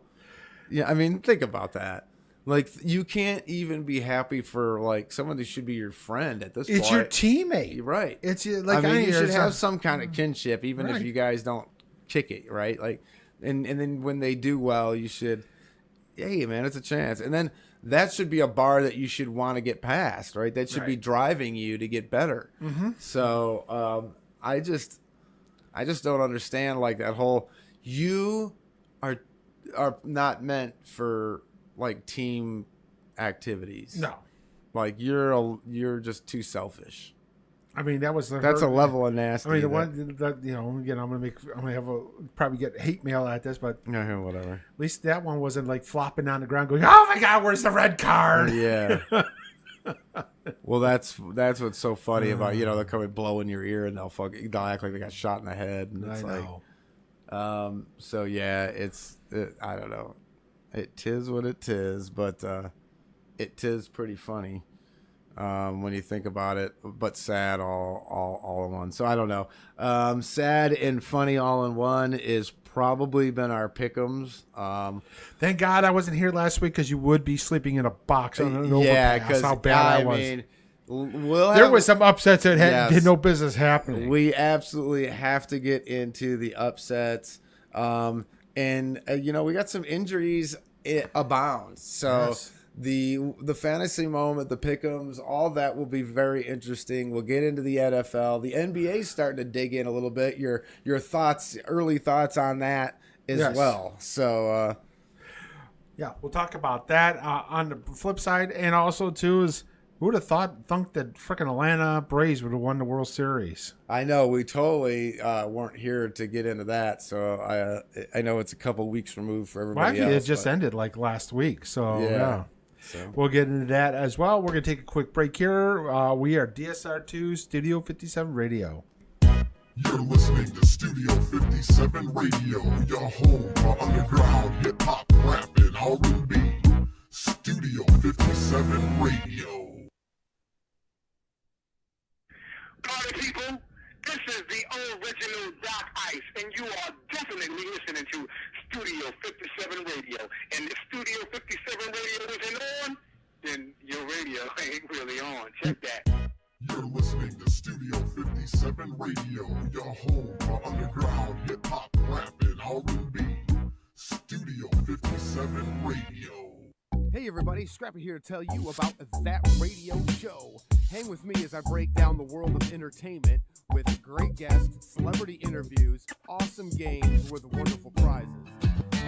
Yeah, I mean, think about that. Like, you can't even be happy for like someone that should be your friend at this point. It's your teammate. You're right. It's like, I mean, you should have some kind of kinship, even Right. if you guys don't kick it, right? Like, and then when they do well, you should, hey man, it's a chance. And then that should be a bar that you should want to get past, right? That should be driving you to get better. Mm-hmm. So I just don't understand like that whole, you are not meant for like team activities. No. Like you're just too selfish. I mean, that's a level of nasty. I mean, the one that, you know, again, I'm gonna have probably get hate mail at this, but whatever. at least that one wasn't like flopping on the ground going, oh my God, where's the red card? Yeah. Well, that's what's so funny about, you know, they'll come and blow in your ear and they'll act like they got shot in the head, and it's so yeah, I don't know. It tis what it tis, but it tis pretty funny when you think about it, but sad all in one. So I don't know. Sad and funny all in one is probably been our pick'ems. Thank God I wasn't here last week because you would be sleeping in a box on an yeah, because how bad I was. Mean, there was some upsets that had no business happening. We absolutely have to get into the upsets. And you know, we got some injuries abound. So the fantasy moment, the pick'ems, all that will be very interesting. We'll get into the NFL. The NBA's starting to dig in a little bit. Your thoughts, early thoughts on that as well. So yeah, we'll talk about that on the flip side, and also too is, who would have thunk that freaking Atlanta Braves would have won the World Series? I know we totally weren't here to get into that, so I know it's a couple weeks removed for everybody else. It just ended like last week, so yeah. So we'll get into that as well. We're gonna take a quick break here. We are DSR2 Studio 57 Radio. You're listening to Studio 57 Radio, your home for underground hip hop, rap, and R&B. Studio 57 Radio. Party people, this is the original Doc Ice, and you are definitely listening to Studio 57 Radio. And if Studio 57 Radio isn't on, Radio. Hey everybody, Scrappy here to tell you about That Radio Show. Hang with me as I break down the world of entertainment with great guests, celebrity interviews, awesome games with wonderful prizes.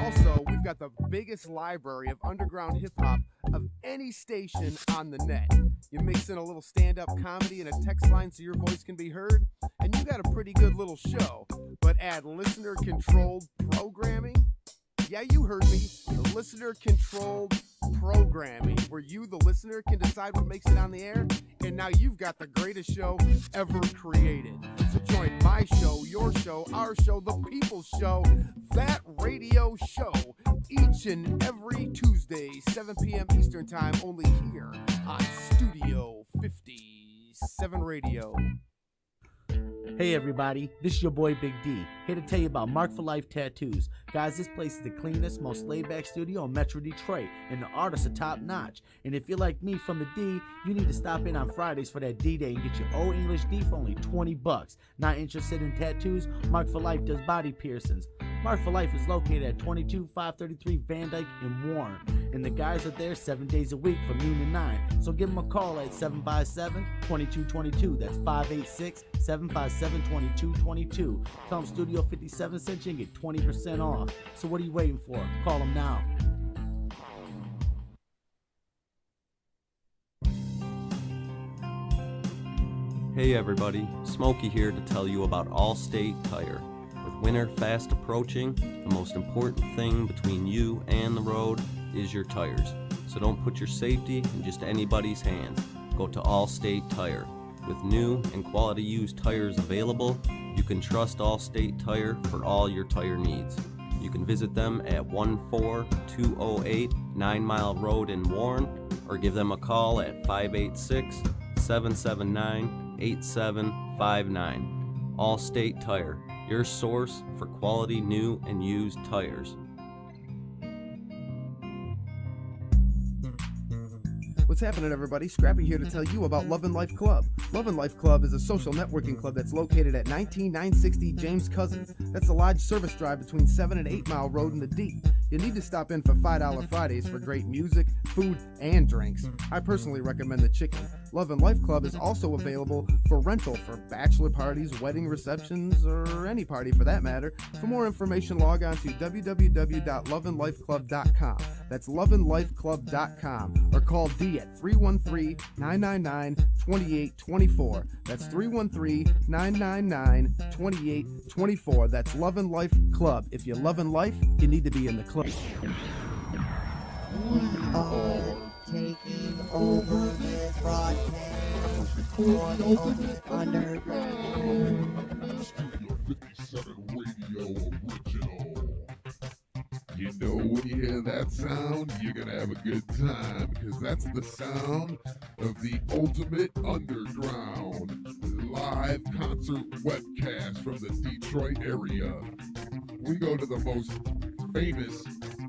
Also, we've got the biggest library of underground hip-hop of any station on the net. You mix in a little stand-up comedy and a text line so your voice can be heard, and you got a pretty good little show. But add listener-controlled programming? Yeah, you heard me. The listener-controlled programming, where you, the listener, can decide what makes it on the air. And now you've got the greatest show ever created. So join my show, your show, our show, the people's show, That Radio Show, each and every Tuesday, 7 p.m. Eastern Time, only here on Studio 57 Radio. Hey everybody, this is your boy Big D, here to tell you about Mark for Life Tattoos. Guys, this place is the cleanest, most laid-back studio in Metro Detroit, and the artists are top-notch. And if you're like me from the D, you need to stop in on Fridays for that D-Day and get your old English D for only $20. Not interested in tattoos? Mark for Life does body piercings. Mark for Life is located at 22533 Van Dyke in Warren, and the guys are there 7 days a week from noon to 9. So give them a call at 757-2222. That's 586-757-2222. Tell them Studio 57 sent you and get 20% off. So what are you waiting for? Call them now. Hey everybody, Smokey here to tell you about Allstate Tire. With winter fast approaching, the most important thing between you and the road is your tires. So don't put your safety in just anybody's hands. Go to Allstate Tire. With new and quality used tires available, you can trust Allstate Tire for all your tire needs. You can visit them at 14208 9 Mile Road in Warren, or give them a call at 586-779-8759. Allstate Tire, your source for quality new and used tires. What's happening, everybody? Scrappy here to tell you about Love and Life Club. Love and Life Club is a social networking club that's located at 19960 James Cousins. That's the Lodge Service Drive between 7 and 8 Mile Road in the D. You need to stop in for $5 Fridays for great music, food, and drinks. I personally recommend the chicken. Love and Life Club is also available for rental for bachelor parties, wedding receptions, or any party for that matter. For more information, log on to www.loveandlifeclub.com. That's loveandlifeclub.com, or call D at 313-999-2824. That's 313-999-2824. That's Love and Life Club. If you love and life, you need to be in the club. We are taking over this broadcast for the ultimate underground. Studio 57 Radio Original. You know, when you hear that sound, you're gonna have a good time, because that's the sound of the Ultimate Underground live concert webcast from the Detroit area. We go to the most famous,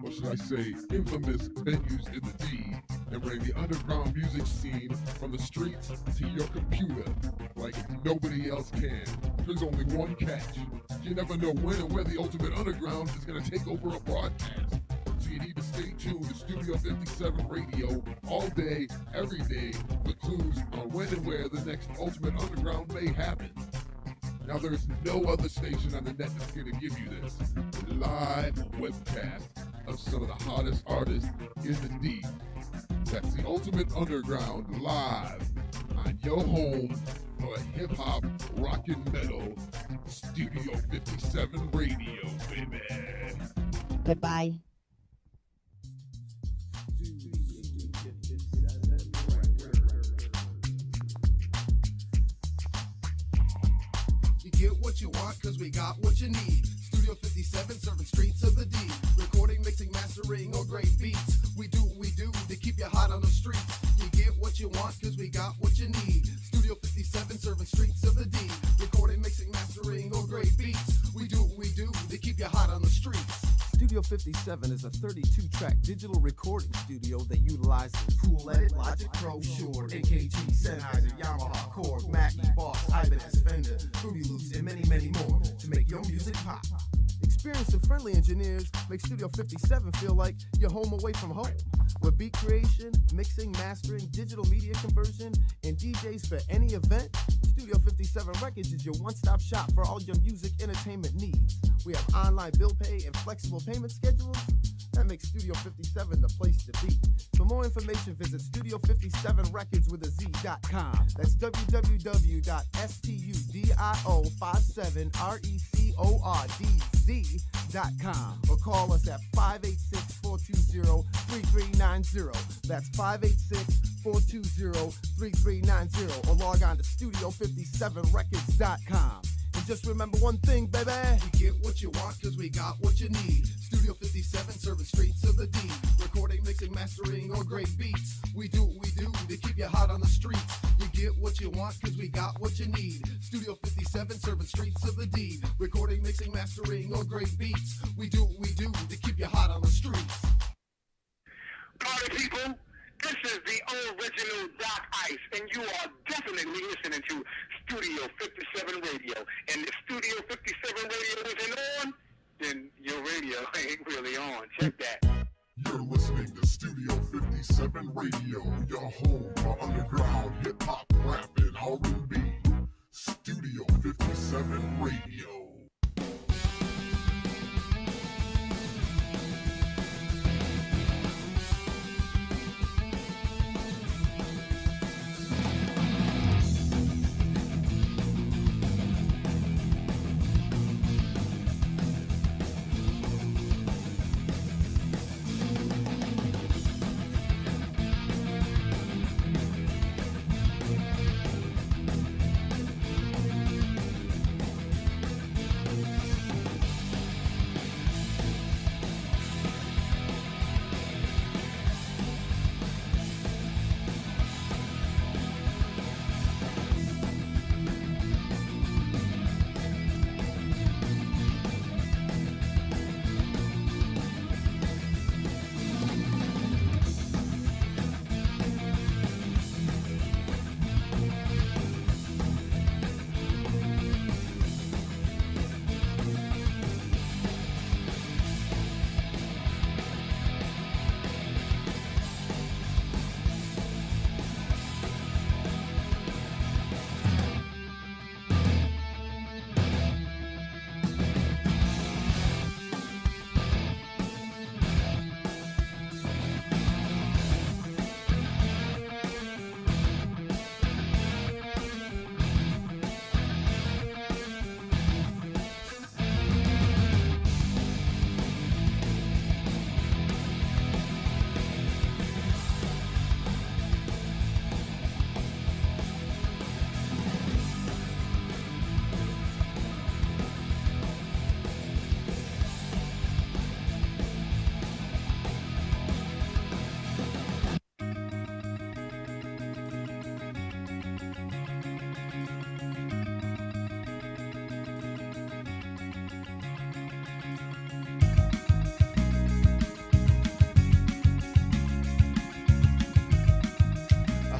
or should I say infamous, venues in the D, and bring the underground music scene from the streets to your computer like nobody else can. There's only one catch. You never know when and where the Ultimate Underground is going to take over a broadcast. So you need to stay tuned to Studio 57 Radio all day, every day, for clues on when and where the next Ultimate Underground may happen. Now, there's no other station on the net that's going to give you this live webcast of some of the hottest artists in the D. That's the Ultimate Underground live on your home for hip-hop, rock and metal, Studio 57 Radio, baby. Goodbye. You get what you want, cause we got what you need. Studio 57, serving streets of the D. Recording, mixing, mastering, or great beats. We do what we do to keep you hot on the streets. You get what you want, cause we got what you need. Studio 57, serving streets of the D. Recording, mixing, mastering, or great beats. We do what we do to keep you hot on the streets. Studio 57 is a 32-track digital recording studio that utilizes Cool Edit, Logic Pro, Shure, AKG, Sennheiser, Yamaha, Korg, Mackie, Boss, Ibanez, Fender, Fruity Loops, and many, many more to make your music pop. Experienced and friendly engineers make Studio 57 feel like you're home away from home. With beat creation, mixing, mastering, digital media conversion, and DJs for any event, Studio 57 Records is your one-stop shop for all your music entertainment needs. We have online bill pay and flexible payment schedules. That makes Studio 57 the place to be. For more information, visit Studio57records.com. That's www.studio57records.com. Or call us at 586-420-3390. That's 586-420-3390. Or log on to Studio57records.com. And just remember one thing, baby. You get what you want because we got what you need. Studio 57 serving streets of the D. Recording, mixing, mastering, or great beats. We do what we do to keep you hot on the streets. You get what you want because we got what you need. Studio 57 serving streets of the D. Recording, mixing, mastering, or great beats. We do what we do to keep you hot on the streets. Party people, this is the original Doc Ice, and you are definitely listening to Studio 57 Radio. And if Studio 57 Radio isn't on, then your radio ain't really on. Check that. You're listening to Studio 57 Radio, your home for underground hip-hop, rap, and R&B. Studio 57 Radio.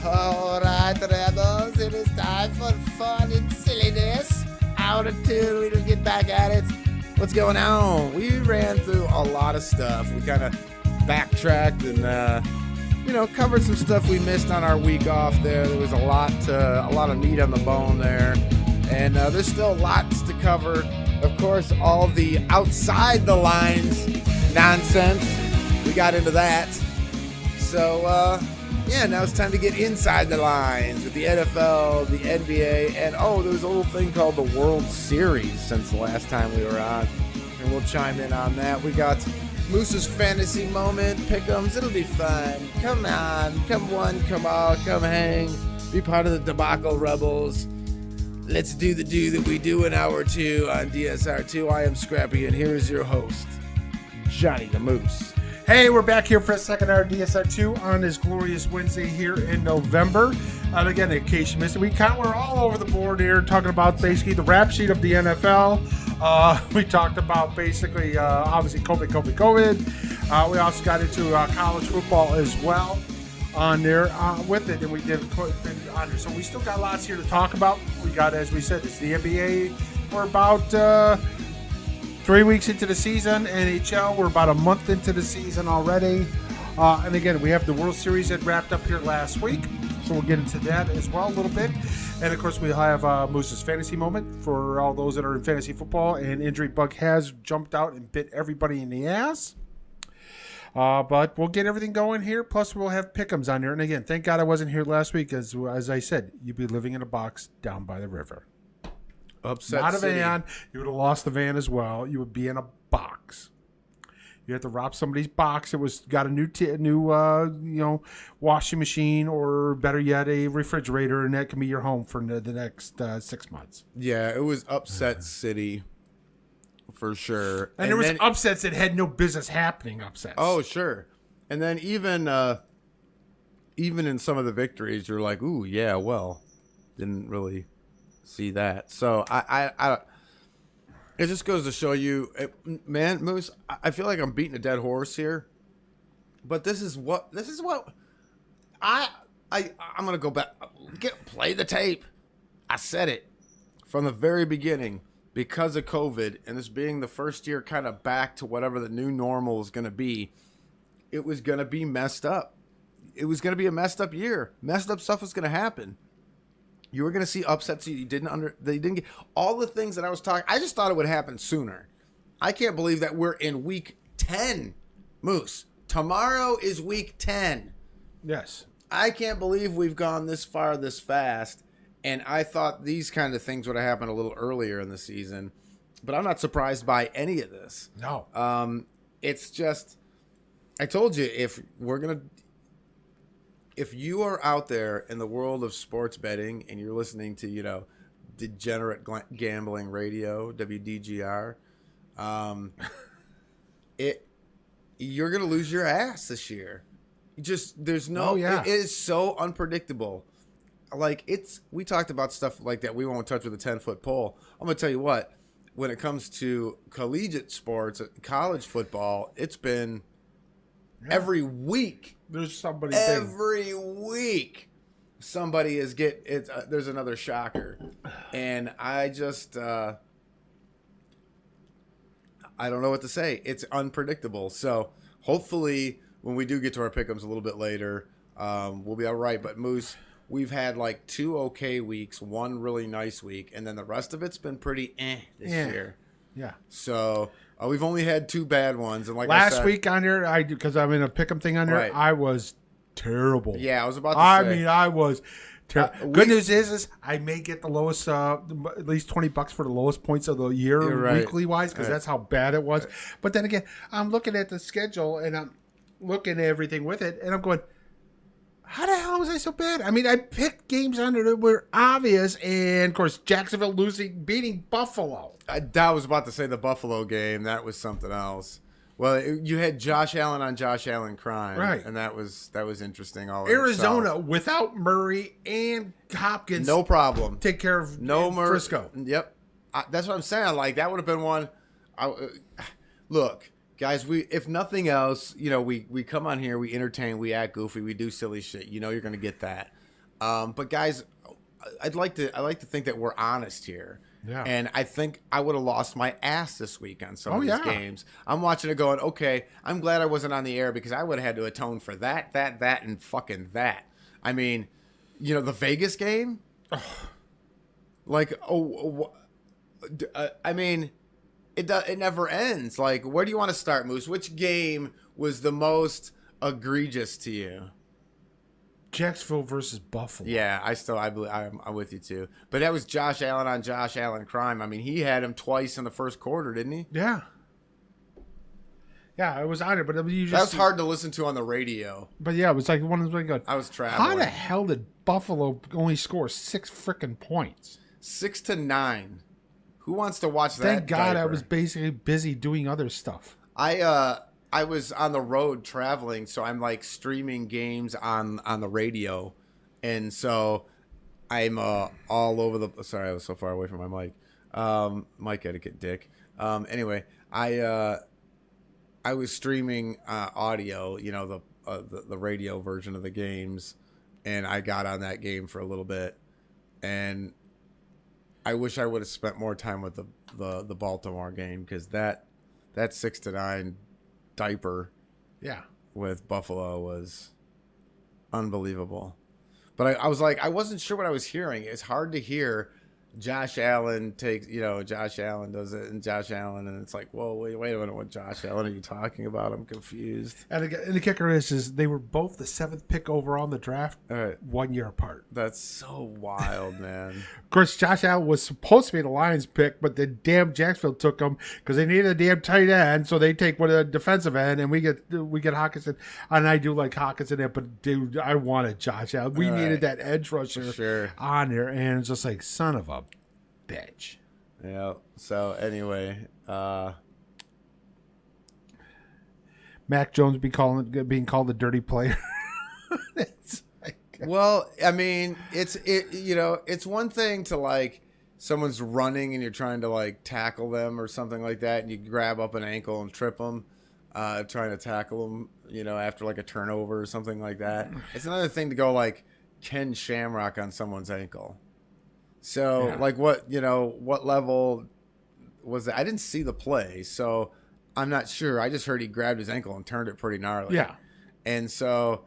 Alright, rebels, it is time for fun and silliness. Out of tune, we will get back at it. What's going on? We ran through a lot of stuff. We kind of backtracked and, covered some stuff we missed on our week off there. There was a lot of meat on the bone there. And there's still lots to cover. Of course, all the outside the lines nonsense. We got into that. So, now it's time to get inside the lines with the NFL, the NBA, and there was a little thing called the World Series since the last time we were on, and we'll chime in on that. We got Moose's fantasy moment, pick'ems. It'll be fun. Come on, come one, come all, come hang, be part of the debacle rebels. Let's do the do that we do in hour 2 on DSR2. I am Scrappy, and here is your host, Johnny the Moose. Hey, we're back here for a second hour of DSR2 on this glorious Wednesday here in November. And again, in case you missed it, we're all over the board here talking about basically the rap sheet of the NFL. We talked about basically, obviously, COVID. We also got into college football as well on there with it, and we did put it on there. So we still got lots here to talk about. We got, as we said, it's the NBA. We're about 3 3 weeks into the season, NHL. We're about a month into the season already. And again, we have the World Series that wrapped up here last week. So we'll get into that as well a little bit. And of course, we have Moose's fantasy moment for all those that are in fantasy football. And injury bug has jumped out and bit everybody in the ass. But we'll get everything going here. Plus, we'll have pick'ems on here. And again, thank God I wasn't here last week. As I said, you'd be living in a box down by the river. Upset Not a City. van. You would have lost the van as well. You would be in a box. You have to rob somebody's box. It was got a new washing machine, or better yet, a refrigerator, and that can be your home for the next 6 months. Yeah, it was Upset City for sure. And there was then- upsets that had no business happening. Upsets. Oh, sure. And then even in some of the victories, you're like, ooh, yeah, well, didn't really see that. So I it just goes to show you, man, Moose, I feel like I'm beating a dead horse here, but this is what I'm gonna go back, play the tape. I said it from the very beginning, because of COVID and this being the first year kind of back to whatever the new normal is gonna be. It was gonna be messed up. It was gonna be a messed up year. Messed up stuff was gonna happen. You were going to see upsets you didn't get. All the things that I was talking, I just thought it would happen sooner. I can't believe that we're in week 10, Moose. Tomorrow is week 10. Yes. I can't believe we've gone this far this fast, and I thought these kind of things would have happened a little earlier in the season, but I'm not surprised by any of this. No. It's just, I told you, if you are out there in the world of sports betting and you're listening to, degenerate gambling radio, WDGR, you're going to lose your ass this year. There's no, it is so unpredictable. Like we talked about stuff like that. We won't touch with a 10-foot pole. I'm going to tell you what, when it comes to collegiate sports, college football, it's been every week. There's somebody. Every week, somebody is there's another shocker, and I just I don't know what to say. It's unpredictable. So hopefully, when we do get to our pick'ems a little bit later, we'll be all right. But Moose, we've had like 2 okay weeks, 1 really nice week, and then the rest of it's been pretty this year. Yeah. So we've only had 2 bad ones, and like last week on here, because I'm in a pick'em thing on here, Right. I was terrible. Yeah, I was about to say. I was terrible. Good news is I may get the lowest, at least $20 for the lowest points of the year, You're right. weekly wise, because that's how bad it was. But then again, I'm looking at the schedule and I'm looking at everything with it, and I'm going, how the hell was I so bad? I mean, I picked games on it that were obvious, and of course, Jacksonville beating Buffalo. I was about to say the Buffalo game. That was something else. Well, you had Josh Allen on Josh Allen crime, Right. And that was interesting. All Arizona itself. without Murray and Hopkins, No problem. take care of Frisco. Yep, that's what I'm saying. Like that would have been one. Look, guys, if nothing else, we come on here, we entertain, we act goofy, we do silly shit. You're gonna get that. But guys, I like to think that we're honest here. Yeah. And I think I would have lost my ass this week on some of these yeah. games. I'm watching it going, okay, I'm glad I wasn't on the air because I would have had to atone for that, and fucking that. I mean, the Vegas game? I mean, it never ends. Like, where do you want to start, Moose? Which game was the most egregious to you? Jacksonville versus Buffalo. Yeah, I'm with you too. But that was Josh Allen on Josh Allen crime. I mean, he had him twice in the first quarter, didn't he? Yeah. Yeah, I was on it, but that was hard to listen to on the radio. But yeah, it was like one of those good. I was traveling. How the hell did Buffalo only score 6 freaking points? 6-9. Who wants to watch that? Thank God I diaper? was basically busy doing other stuff. I was on the road traveling, so I'm like streaming games on the radio, and so I'm all over the. Sorry, I was so far away from my mic. Mic etiquette, dick. Anyway, I was streaming audio, the radio version of the games, and I got on that game for a little bit, and I wish I would have spent more time with the Baltimore game, because that 6-9 diaper Yeah. with Buffalo was unbelievable. But I was like, I wasn't sure what I was hearing. It's hard to hear. Josh Allen Josh Allen does it, and Josh Allen, and it's like, whoa, wait a minute, what Josh Allen are you talking about? I'm confused. And the kicker is they were both the 7th pick overall in the draft, All right. 1 year apart. That's so wild, man. Of course, Josh Allen was supposed to be the Lions pick, but the damn Jacksonville took him because they needed a damn tight end, so they take one of the defensive end, and we get Hawkinson. And I do like Hawkinson, but dude, I wanted Josh Allen. We needed that edge rusher on there, and it's just like, son of a bitch. Yeah. So anyway, Mac Jones being called the dirty player. It's like, well, I mean, it's one thing to, like, someone's running and you're trying to, like, tackle them or something like that, and you grab up an ankle and trip them, trying to tackle them, after like a turnover or something like that. It's another thing to go like Ken Shamrock on someone's ankle. So like what level was that? I didn't see the play, so I'm not sure. I just heard he grabbed his ankle and turned it pretty gnarly. Yeah. And so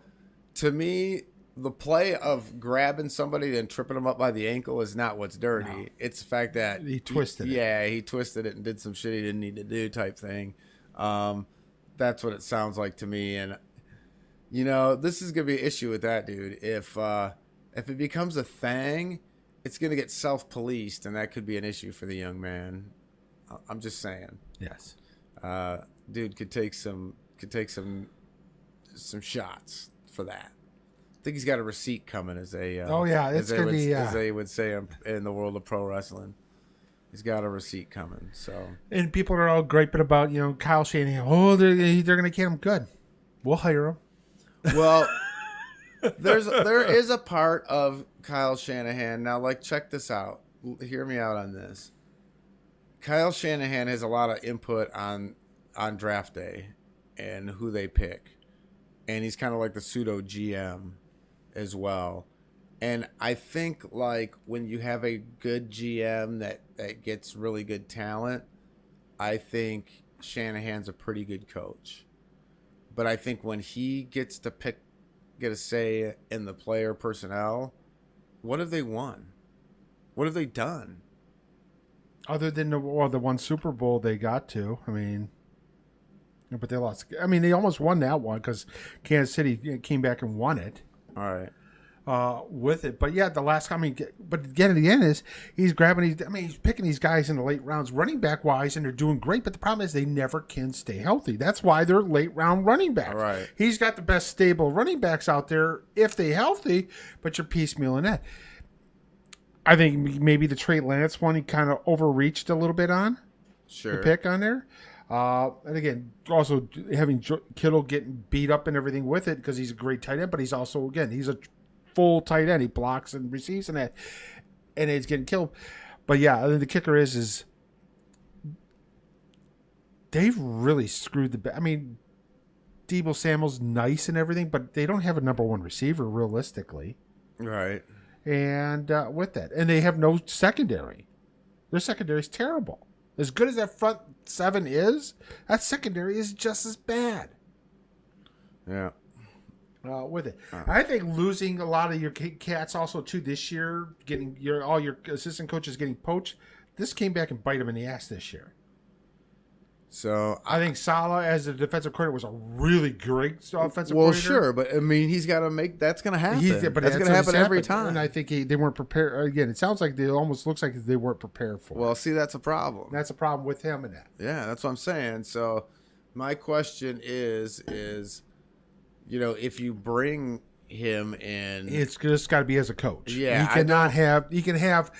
to me, the play of grabbing somebody and tripping them up by the ankle is not what's dirty. No. It's the fact that he twisted it. Yeah, he twisted it and did some shit he didn't need to do type thing. That's what it sounds like to me. And, this is going to be an issue with that, dude. If it becomes a thing, it's going to get self-policed, and that could be an issue for the young man. I'm just saying. Yes. Dude could take some shots for that. I think he's got a receipt coming, as they as they would say in the world of pro wrestling. He's got a receipt coming. So, and people are all griping about Kyle Shanahan. Oh, they're going to get him. Good. We'll hire him. Well, there is a part of Kyle Shanahan now. Like, check this out. Hear me out on this. Kyle Shanahan has a lot of input on draft day and who they pick, and he's kind of like the pseudo GM as well. And I think, like, when you have a good GM that gets really good talent, I think Shanahan's a pretty good coach. But I think when he gets to get a say in the player personnel, what have they won? What have they done? Other than the one Super Bowl they got to, I mean, but they lost. I mean, they almost won that one because Kansas City came back and won it. All right. With it, but yeah, the last time but again, at the end is he's grabbing. He's picking these guys in the late rounds, running back wise, and they're doing great. But the problem is they never can stay healthy. That's why they're late round running backs. Right. He's got the best stable running backs out there if they healthy, but you're piecemealing that. I think maybe the Trey Lance one he kind of overreached a little bit on. Sure. The pick on there. And again, also having Kittle getting beat up and everything with it because he's a great tight end, but he's also, again, he's a full tight end. He blocks and receives and that, and he's getting killed. But yeah, the kicker is they've really screwed the. I mean, Deebo Samuel's nice and everything, but they don't have a number one receiver realistically. Right. And with that, and they have no secondary. Their secondary is terrible. As good as that front seven is, that secondary is just as bad. Yeah. With it, I think losing a lot of your cats also too this year, getting all your assistant coaches getting poached. This came back and bite them in the ass this year. So I think Saleh as a defensive coordinator was a really great offensive coordinator. Well, sure, but I mean he's got to make that's going to happen. That's going to happen every time. And I think they weren't prepared. Again, it sounds like it almost looks like they weren't prepared for. Well, see, that's a problem. That's a problem with him and that. Yeah, that's what I'm saying. So my question is if you bring him in, it's just got to be as a coach. Yeah, he can have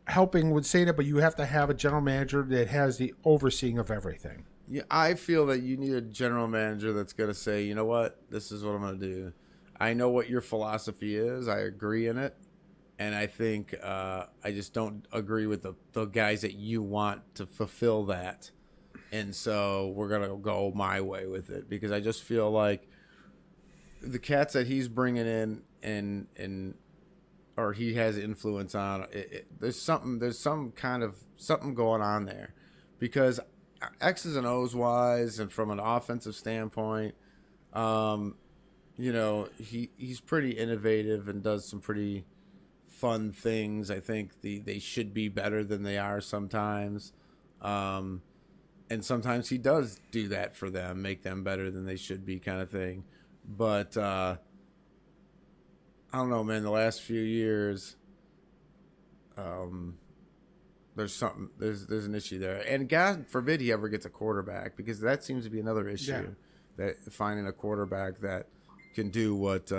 helping with saying it, but you have to have a general manager that has the overseeing of everything. Yeah, I feel that you need a general manager that's going to say, you know what, this is what I'm going to do. I know what your philosophy is. I agree in it. And I think I just don't agree with the guys that you want to fulfill that. And so we're going to go my way with it because I just feel like the cats that he's bringing in and or he has influence on there's some kind of something going on there, because X's and O's wise and from an offensive standpoint, he's pretty innovative and does some pretty fun things. I think they should be better than they are sometimes, and sometimes he does do that for them, make them better than they should be, kind of thing. But I don't know, man. The last few years, there's an issue there, and God forbid he ever gets a quarterback, because that seems to be another issue. Yeah. That finding a quarterback that can do what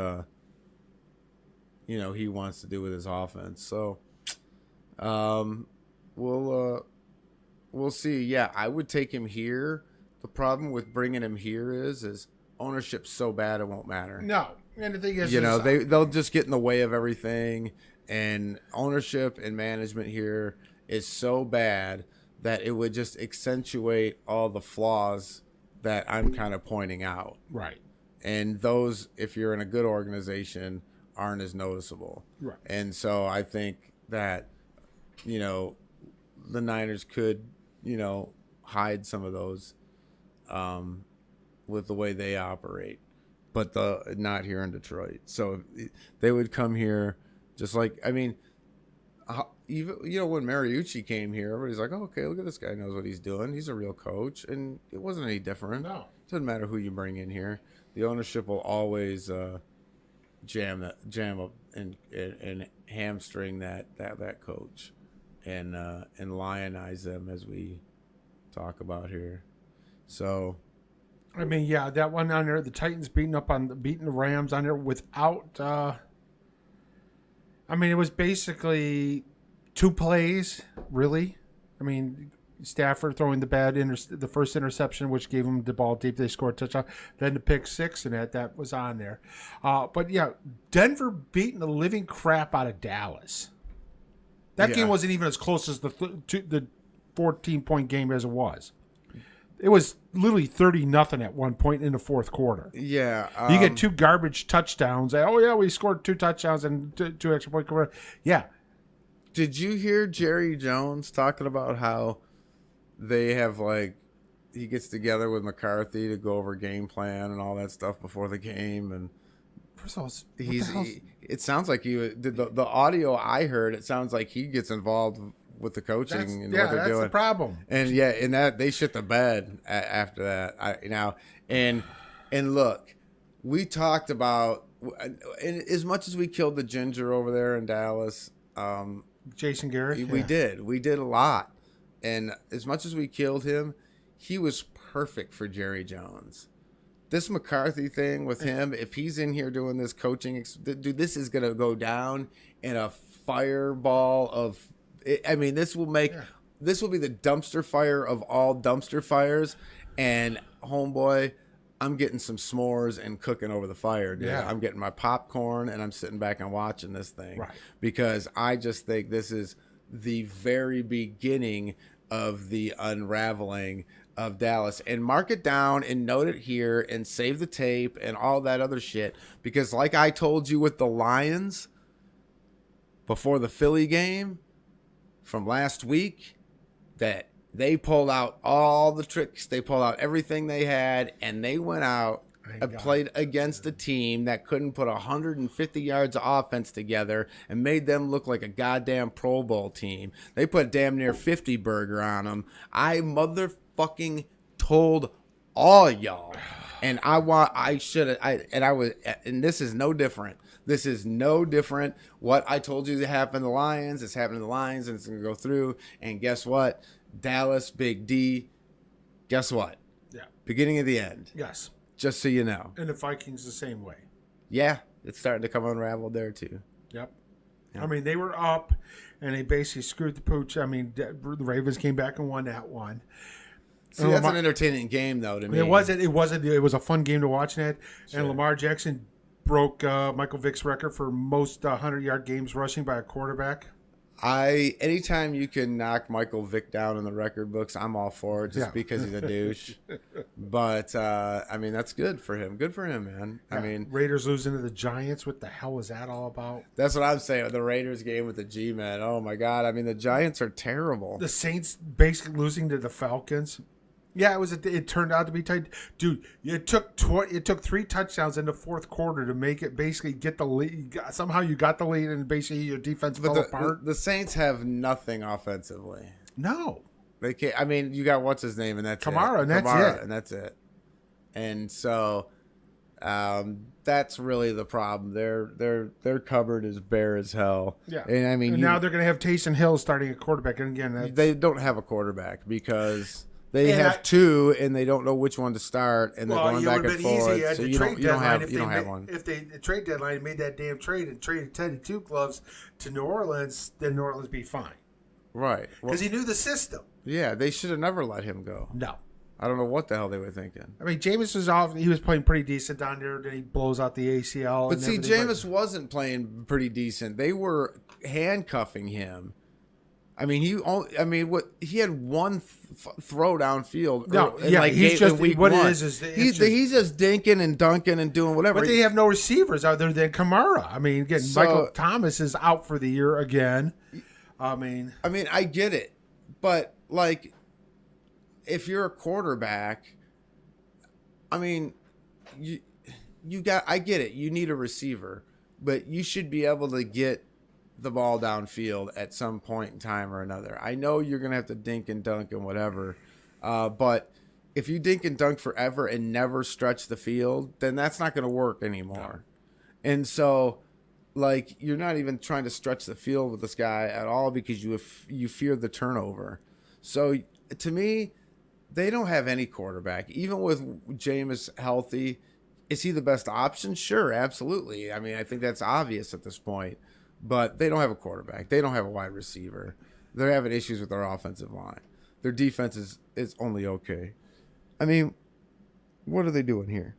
he wants to do with his offense. So, we'll see. Yeah, I would take him here. The problem with bringing him here is ownership's so bad it won't matter. No, and the thing is, they'll just get in the way of everything, and ownership and management here is so bad that it would just accentuate all the flaws that I'm kind of pointing out. right. And those, if you're in a good organization, aren't as noticeable. Right. And so I think that, the Niners could, hide some of those with the way they operate, but not here in Detroit. So they would come here just like, even, when Mariucci came here, everybody's like, oh, okay, look at this guy, knows what he's doing. He's a real coach. And it wasn't any different. No. It doesn't matter who you bring in here. The ownership will always jam up and hamstring that coach and lionize them, as we talk about here. So, that one on there, the Titans beating the Rams on there without. It was basically 2 plays, really. Stafford throwing the first interception, which gave them the ball deep. They scored a touchdown. Then the pick 6, and that was on there. But yeah, Denver beating the living crap out of Dallas. That game wasn't even as close as the 14-point game as it was. It was literally 30-0 at one point in the fourth quarter. Yeah, you get 2 garbage touchdowns. Oh yeah, we scored 2 touchdowns and 2 extra point conversions. Yeah. Did you hear Jerry Jones talking about how they have, he gets together with McCarthy to go over game plan and all that stuff before the game? And first of all, it sounds like the audio I heard, it sounds like he gets involved with the coaching and what they're doing. That's the problem. And that they shit the bed after that. And look, we talked about, and as much as we killed the ginger over there in Dallas, Jason Garrett, we did a lot. And as much as we killed him, he was perfect for Jerry Jones. This McCarthy thing with him, if he's in here doing this coaching, dude, this is gonna go down in a fireball of. This will be the dumpster fire of all dumpster fires. And homeboy, I'm getting some s'mores and cooking over the fire, dude. Yeah. I'm getting my popcorn and I'm sitting back and watching this thing, right? Because I just think this is the very beginning of the unraveling of Dallas. And mark it down and note it here and save the tape and all that other shit. Because like I told you with the Lions before the Philly game from last week, that they pulled out all the tricks, they pulled out everything they had, and they went out and played against a team that couldn't put 150 yards of offense together and made them look like a goddamn Pro Bowl team. They put damn near 50 burger on them. I motherfucking told all y'all, and this is no different. This is no different. What I told you to happen to the Lions, it's happening to the Lions, and it's going to go through. And guess what? Dallas, Big D, guess what? Yeah. Beginning of the end. Yes. Just so you know. And the Vikings the same way. Yeah, it's starting to come unraveled there too. Yep. They were up, and they basically screwed the pooch. The Ravens came back and won that one. See, that's an entertaining game, though, to me. It was a fun game to watch, Ned. Sure. And Lamar Jackson broke Michael Vick's record for most 100-yard games rushing by a quarterback. Anytime you can knock Michael Vick down in the record books, I'm all for it just because he's a douche. But I mean, that's good for him. Good for him, man. Yeah. I mean, Raiders losing to the Giants. What the hell was that all about? that's what I'm saying. The Raiders game with the G-men. Oh my God. I mean, the Giants are terrible. The Saints basically losing to the Falcons. Yeah, it turned out to be tight, dude. It took 3 touchdowns in the fourth quarter to make it basically get the lead. Somehow you got the lead, and basically your defense fell apart. The Saints have nothing offensively. No, They can't. I mean, you got what's his name, and that's Kamara, it. and that's Kamara, it. and that's it. And so, that's really the problem. Their cupboard is bare as hell. Yeah, and I mean, now they're going to have Taysom Hill starting at quarterback, and again, they don't have a quarterback because they And have two, and they don't know which one to start, and they're going back and forth. So you don't have one. If they the trade deadline made that damn trade and traded Teddy Two Gloves to New Orleans, then New Orleans be fine Right. because he knew the system. Yeah, they should have never let him go. No. I don't know what the hell they were thinking. I mean, Jameis was off. He was playing pretty decent down there. Then he blows out the ACL. But see, Jameis wasn't playing pretty decent. They were handcuffing him. I mean, he had one throw downfield. No, yeah, he's just week what one. it is He's just dinking and dunking and doing whatever. But they have no receivers other than Kamara. I mean, again, Michael Thomas is out for the year again. I mean, I get it, but like, if you're a quarterback, I mean, I get it. You need a receiver, but you should be able to get the ball downfield at some point in time or another. I know you're going to have to dink and dunk and whatever, but if you dink and dunk forever and never stretch the field, then that's not going to work anymore. No. And so, like, you're not even trying to stretch the field with this guy at all because you fear the turnover. So, to me, they don't have any quarterback. Even with Jameis healthy, is he the best option? Sure, absolutely. I mean, I think that's obvious at this point. But they don't have a quarterback. They don't have a wide receiver. They're having issues with their offensive line. Their defense is only okay. I mean, what are they doing here?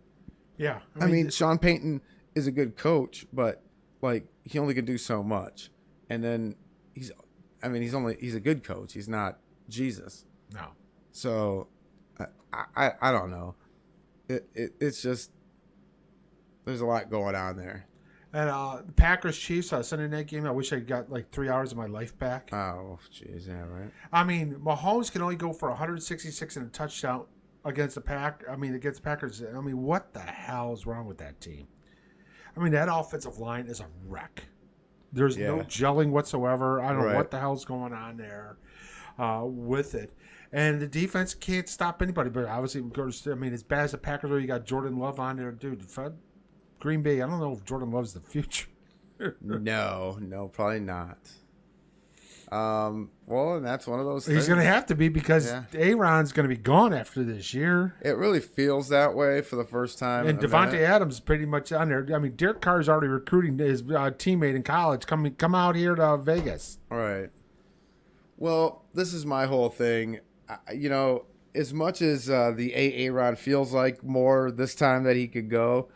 Yeah. I mean, Sean Payton is a good coach, but like he only can do so much. And then he's a good coach. He's not Jesus. No. So I don't know. It's just there's a lot going on there. And the Packers-Chiefs, Sunday night game, I wish I got like 3 hours of my life back. Oh, jeez, yeah, right. I mean, Mahomes can only go for 166 and a touchdown against the Packers. I mean, what the hell is wrong with that team? I mean, that offensive line is a wreck. There's no gelling whatsoever. I don't know what the hell's going on there with it. And the defense can't stop anybody. But obviously, as bad as the Packers are, you got Jordan Love on there. Dude, Green Bay, I don't know if Jordan Love's the future. No, probably not. Well, and that's one of those things. He's going to have to be because Aaron's going to be gone after this year. It really feels that way for the first time. And Devontae Adams pretty much on there. I mean, Derek Carr's already recruiting his teammate in college. Come out here to Vegas. All right. Well, this is my whole thing. As much as the Aaron feels like more this time that he could go,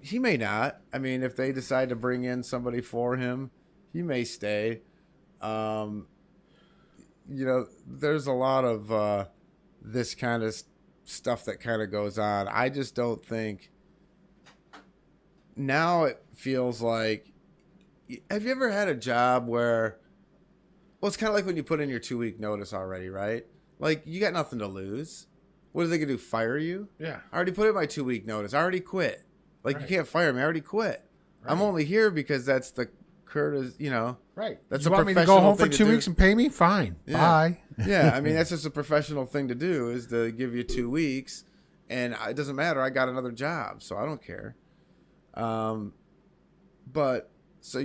he may not. I mean, if they decide to bring in somebody for him, he may stay. There's a lot of this kind of stuff that kind of goes on. I just don't think. Now it feels like. Have you ever had a job where? Well, it's kind of like when you put in your 2-week notice already, right? Like, you got nothing to lose. What are they going to do, fire you? Yeah. I already put in my 2-week notice. I already quit. Like, you can't fire me. I already quit. Right. I'm only here because that's the courtesy, Right. That's you a want me to go home for 2 weeks and pay me? Fine. Yeah. Bye. Yeah, I mean, that's just a professional thing to do is to give you 2 weeks. And it doesn't matter. I got another job, so I don't care. But, so,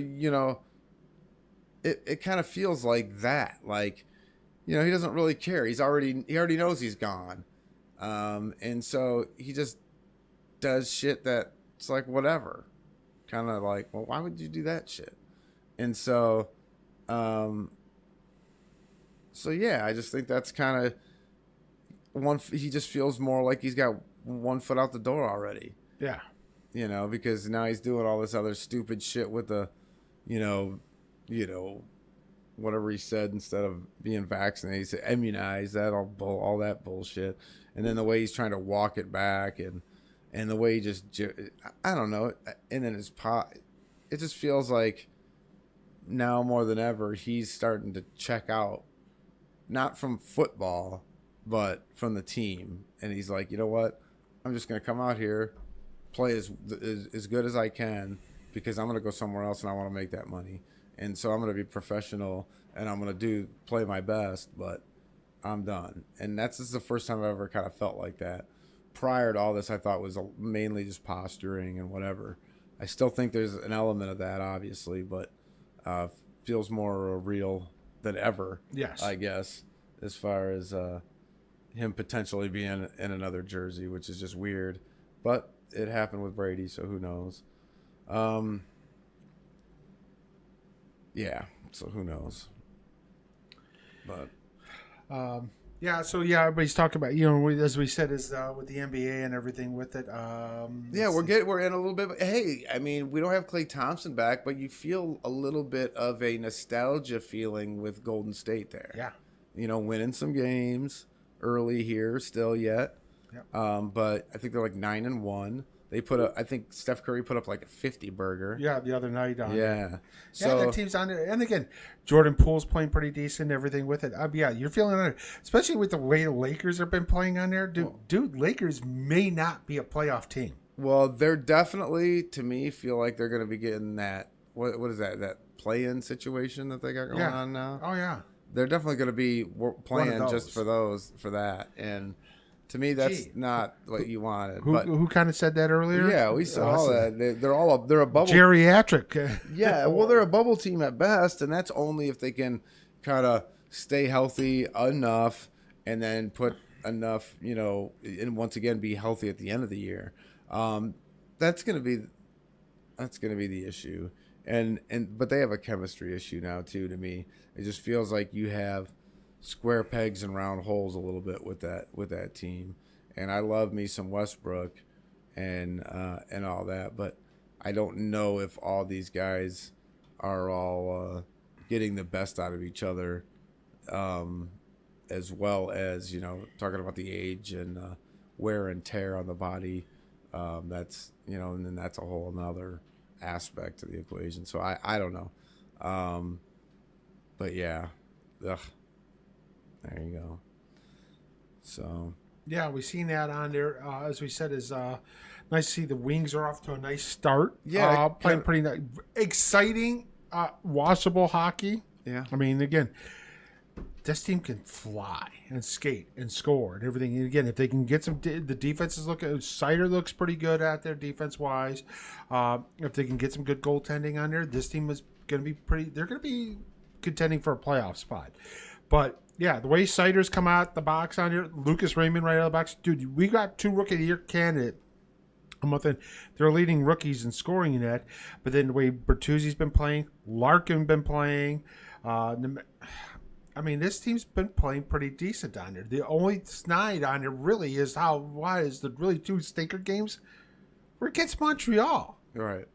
it kind of feels like that. Like, he doesn't really care. He already knows he's gone. And so he just does shit that it's like, whatever. Kind of like, well, why would you do that shit? And so, yeah, I just think that's kind of he just feels more like he's got one foot out the door already. Yeah. Because now he's doing all this other stupid shit with the, whatever he said instead of being vaccinated. He said immunized, all that bullshit. And then the way he's trying to walk it back and the way he just, I don't know. And then it just feels like now more than ever, he's starting to check out, not from football, but from the team. And he's like, you know what? I'm just going to come out here, play as good as I can, because I'm going to go somewhere else and I want to make that money. And so I'm going to be professional and I'm going to play my best, but I'm done. And this is the first time I've ever kind of felt like that. Prior to all this, I thought was mainly just posturing and whatever. I still think there's an element of that, obviously, but feels more real than ever. Yes, I guess, as far as him potentially being in another jersey, which is just weird. But it happened with Brady, so who knows? Yeah, so who knows? But everybody's talking about, as we said, is with the NBA and everything with it. We're in a little bit. Hey, I mean, we don't have Klay Thompson back, but you feel a little bit of a nostalgia feeling with Golden State there. Yeah, winning some games early here still yet. Yeah. But I think they're like 9-1. They I think Steph Curry put up like a 50 burger. Yeah, the other night on Yeah. So that team's on there. And again, Jordan Poole's playing pretty decent, everything with it. You're feeling it, especially with the way the Lakers have been playing on there. Dude, Lakers may not be a playoff team. Well, they're definitely, to me, feel like they're going to be getting that, what is that play-in situation that they got going on now? Oh, yeah. They're definitely going to be playing just for that. And to me, that's not what you wanted. Who kind of said that earlier? Yeah, we saw that. They're a bubble. Geriatric. Yeah, well, they're a bubble team at best, and that's only if they can kind of stay healthy enough and then put enough, and once again be healthy at the end of the year. That's going to be the issue. But they have a chemistry issue now too. To me, it just feels like you have square pegs and round holes a little bit with that team. And I love me some Westbrook and all that, but I don't know if all these guys are all getting the best out of each other, as well as talking about the age and wear and tear on the body. That's and then that's a whole another aspect to the equation. So I don't know, but yeah, ugh. There you go. So yeah, we've seen that on there. As we said, is nice to see the Wings are off to a nice start. Yeah, playing pretty nice, exciting, watchable hockey. Yeah, I mean, again, this team can fly and skate and score and everything. And again, if they can get the defenses Sider looks pretty good out there defense wise. If they can get some good goaltending on there, this team is going to be pretty. They're going to be contending for a playoff spot, but. Yeah, the way Sider's come out the box on here, Lucas Raymond right out of the box. Dude, we got 2 Rookie of the Year candidate a month in. They're leading rookies in scoring in that. But then the way Bertuzzi's been playing, Larkin been playing. I mean, this team's been playing pretty decent on there. The only snide on there really is why is the really 2 stinker games were against Montreal. Right.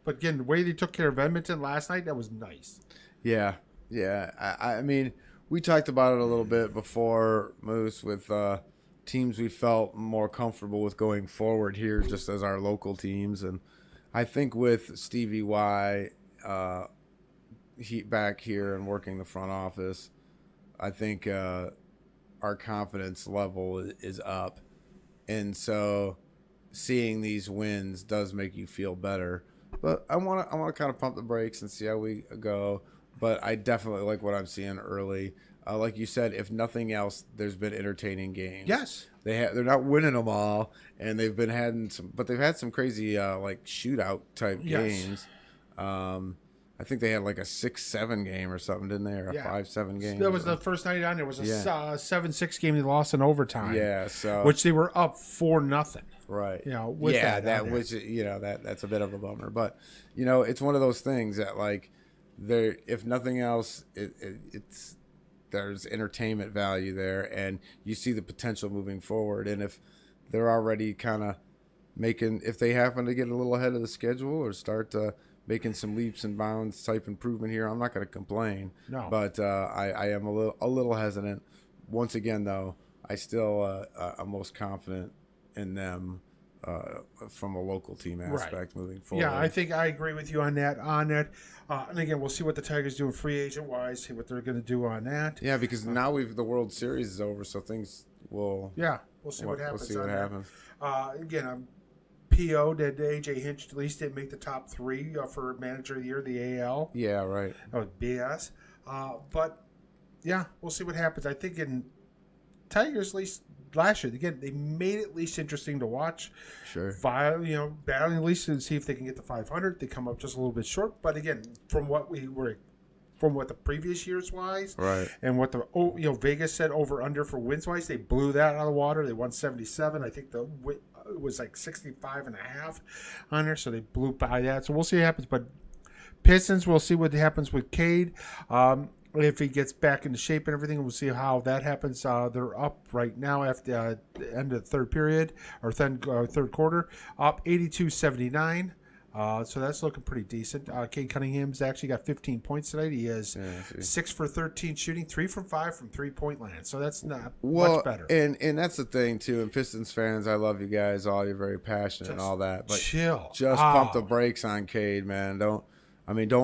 But again, the way they took care of Edmonton last night, that was nice. Yeah. Yeah. I mean, we talked about it a little bit before, Moose, with teams we felt more comfortable with going forward here just as our local teams. And I think with Stevie Y back here and working the front office, I think our confidence level is up. And so seeing these wins does make you feel better. But I want to kind of pump the brakes and see how we go. But I definitely like what I'm seeing early. Like you said, if nothing else, there's been entertaining games. Yes, they're not winning them all, and they've had some crazy like shootout type games. I think they had like a 6-7 game or something, didn't they? Or a 5-7 game. That was the first night on there. Was a 7-6 game they lost in overtime. Yeah, so which they were up 4-0. Right. With that was that's a bit of a bummer, but it's one of those things that like. There, if nothing else, there's entertainment value there, and you see the potential moving forward. And if they're already kind of if they happen to get a little ahead of the schedule or start making some leaps and bounds type improvement here. I'm not going to complain. No. But I am a little hesitant. Once again, though, I still I'm most confident in them from a local team aspect moving forward. Yeah, I think I agree with you on that. And again, we'll see what the Tigers do free agent wise. See what they're going to do on that. Yeah, because now the World Series is over, so things will. Yeah, we'll see what happens. We'll see what happens. Again, I'm PO did AJ Hinch at least didn't make the top 3 for manager of the year, the AL. Yeah, right. That was BS. But yeah, we'll see what happens. I think in Tigers, at least last year, again, they made it at least interesting to watch. Sure. Battling at least to see if they can get to 500. They come up just a little bit short, but again, from what the previous years wise, right, and what the Vegas said over under for wins wise, they blew that out of the water. They won 77. I think it was like 65.5 on there, so they blew by that. So we'll see what happens. But Pistons, we'll see what happens with Cade. If he gets back into shape and everything, we'll see how that happens. They're up right now after the end of the third period or third quarter, up 82-79. So that's looking pretty decent. Cade Cunningham's actually got 15 points tonight. He is 6 for 13 shooting, 3 from 5 from 3-point land. So that's not much better. And that's the thing too. And Pistons fans, I love you guys all. You're very passionate and all that. But chill. Just pump the brakes on Cade, man. Don't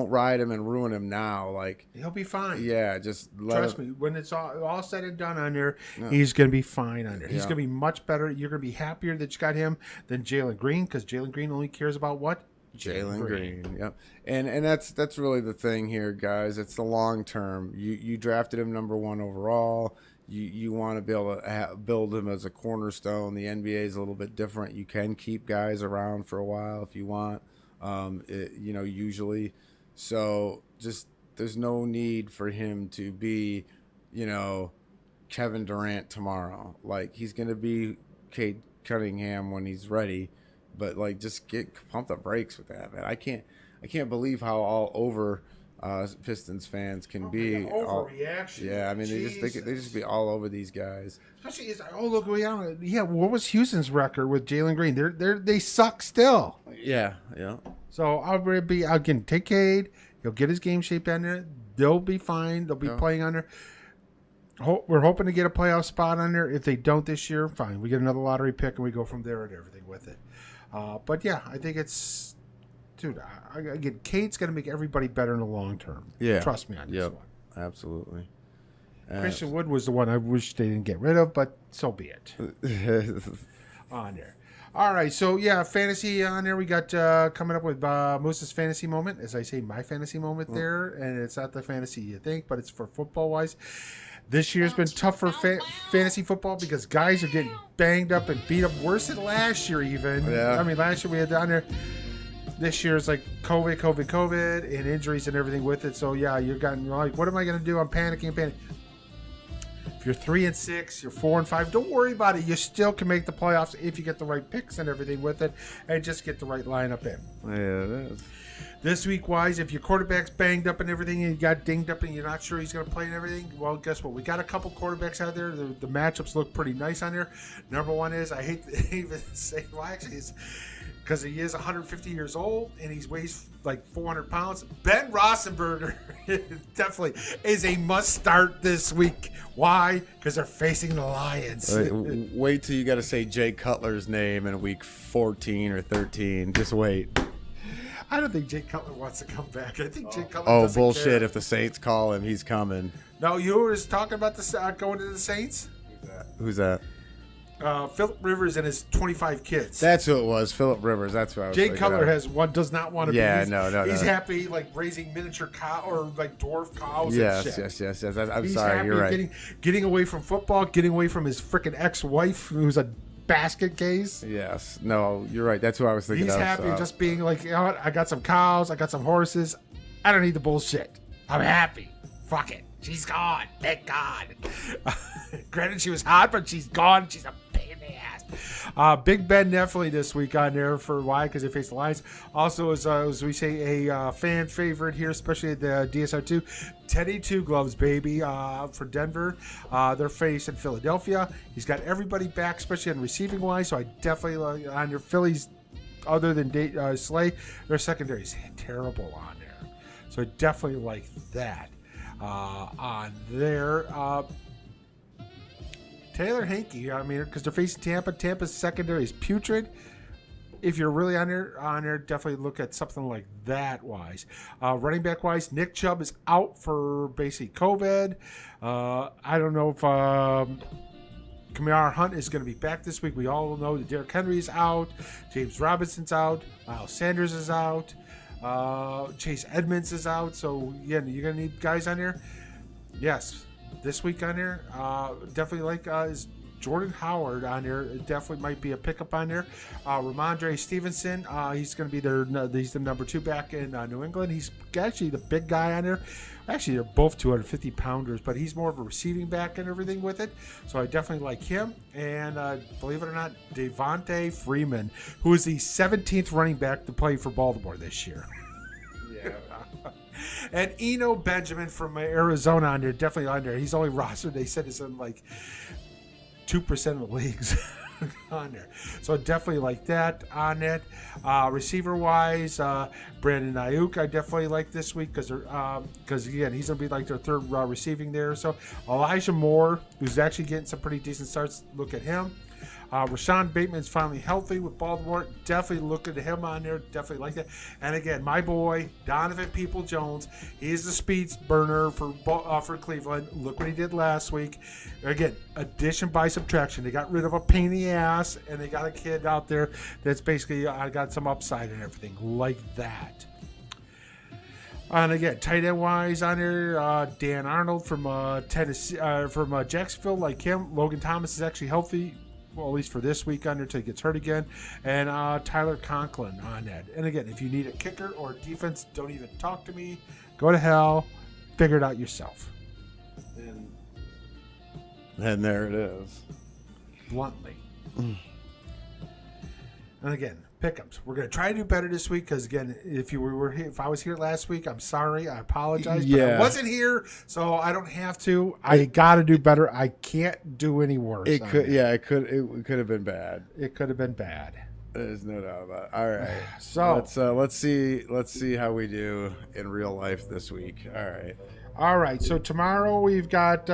ride him and ruin him now. Like he'll be fine. Yeah, just trust me. When it's all said and done on there, he's going to be fine on there. He's going to be much better. You're going to be happier that you got him than Jalen Green, because Jalen Green only cares about what? Jalen Green. Yep. And that's really the thing here, guys. It's the long term. You drafted him number 1 overall. You want to be able to build him as a cornerstone. The NBA is a little bit different. You can keep guys around for a while if you want. Usually. So just there's no need for him to be, Kevin Durant tomorrow. Like he's going to be Cade Cunningham when he's ready, but like just pump the brakes with that, man. I can't believe how all over Pistons fans can be. Overreaction. Yeah, I mean they just be all over these guys. Especially look, what was Houston's record with Jalen Green? They suck still. Yeah. So I'll take Cade. He'll get his game shape down there. They'll be fine. They'll be playing under. We're hoping to get a playoff spot on there. If they don't this year, fine. We get another lottery pick and we go from there and everything with it. But yeah, I think it's, dude. Again, Cade's going to make everybody better in the long term. Yeah, trust me on this one. Absolutely. Christian Wood was the one I wish they didn't get rid of, but so be it. On there. All right, so yeah, fantasy on there. We got coming up with Moose's fantasy moment. As I say, my fantasy moment there, and it's not the fantasy you think, but it's for football-wise. This year's been tough for fantasy football because guys are getting banged up and beat up worse than last year even. Yeah. I mean, last year we had down there. This year it's like COVID, and injuries and everything with it. So yeah, you're like, what am I going to do? I'm panicking. If you're 3-6, you're 4-5, don't worry about it. You still can make the playoffs if you get the right picks and everything with it, and just get the right lineup in. Yeah, it is. This week wise, if your quarterback's banged up and everything, and you got dinged up and you're not sure he's going to play and everything, well, guess what? We got a couple quarterbacks out there. The matchups look pretty nice on there. Number one is, I hate to even say, well, actually, it's because he is 150 years old and he weighs like 400 pounds. Ben Roethlisberger definitely is a must start this week. Why? Because they're facing the Lions. Wait till you got to say Jay Cutler's name in week 14 or 13. Just wait. I don't think Jay Cutler wants to come back. I think Jay Cutler Oh, doesn't bullshit. care. If the Saints call him, he's coming. No, you were just talking about going to the Saints? Who's that? Philip Rivers and his 25 kids. That's who it was. Philip Rivers. That's who I was Jay thinking Cutler of. does not want to Yeah, be. no. He's happy like raising miniature cow or like dwarf cows Yes, and shit. yes. I'm He's sorry. happy You're right. getting away from football, getting away from his freaking ex-wife who's a basket case. Yes. No, you're right. That's who I was thinking He's of. happy so. just being like, you know what? I got some cows. I got some horses. I don't need the bullshit. I'm happy. Fuck it. She's gone. Thank God. Granted, she was hot, but she's gone. She's a pain in the ass. Big Ben definitely this week on there for why? Because they face the Lions. Also, as we say, a fan favorite here, especially at the DSR2, Teddy Two Gloves, baby, for Denver. They're facing Philadelphia. He's got everybody back, especially on receiving wise. So I definitely on your Phillies other than Slay, their secondary is terrible on there. So I definitely like that on there. Taylor Hanke, I mean, because they're facing Tampa. Tampa's secondary is putrid. If you're really on there, definitely look at something like that wise. Running back wise, Nick Chubb is out for basically COVID. I don't know if Kamara Hunt is going to be back this week. We all know that Derrick Henry is out. James Robinson's out. Miles Sanders is out. Chase Edmonds is out. So, yeah, you're going to need guys on there. Yes, this week on there, definitely like is Jordan Howard on there. It definitely might be a pickup on there. Ramondre Stevenson, he's going to be he's the number 2 back in New England. He's actually the big guy on there. Actually, they're both 250 pounders, but he's more of a receiving back and everything with it. So I definitely like him. And believe it or not, Devontae Freeman, who is the 17th running back to play for Baltimore this year. Yeah. And Eno Benjamin from Arizona on there, definitely on there. He's only rostered, they said, it's in like 2% of the leagues on there. So definitely like that on it. Receiver wise, Brandon Ayuk, I definitely like this week because again, he's going to be like their third receiving there. So Elijah Moore, who's actually getting some pretty decent starts, look at him. Rashawn Bateman's finally healthy with Baltimore. Definitely look at him on there. Definitely like that. And again, my boy, Donovan Peoples-Jones, he's the speed burner for Cleveland. Look what he did last week. Again, addition by subtraction. They got rid of a pain in the ass, and they got a kid out there that's basically got some upside and everything like that. And again, tight end wise on there, Dan Arnold from Tennessee, from Jacksonville, like him. Logan Thomas is actually healthy. Well, at least for this week under until he gets hurt again. And Tyler Conklin on that. And again, if you need a kicker or defense, don't even talk to me. Go to hell. Figure it out yourself. And there it is. Bluntly. And again, pickups. We're going to try to do better this week because, again, if I was here last week, I'm sorry. I apologize. But I wasn't here, so I don't have to. I got to do better. I can't do any worse. It could have been bad. It could have been bad. There's no doubt about it. All right. So let's see how we do in real life this week. All right. So tomorrow we've got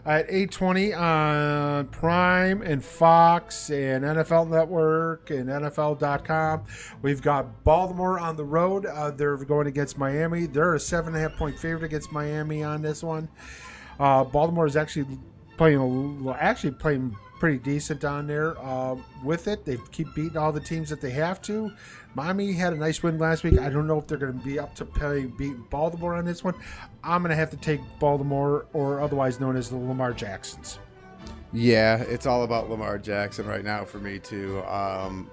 at 8:20 on Prime and Fox and NFL Network and NFL.com. We've got Baltimore on the road. They're going against Miami. They're a 7.5-point favorite against Miami on this one. Baltimore is actually playing pretty decent on there with it. They keep beating all the teams that they have to. Miami had a nice win last week. I don't know if they're going to be up to beating Baltimore on this one. I'm going to have to take Baltimore, or otherwise known as the Lamar Jacksons. Yeah, it's all about Lamar Jackson right now for me too.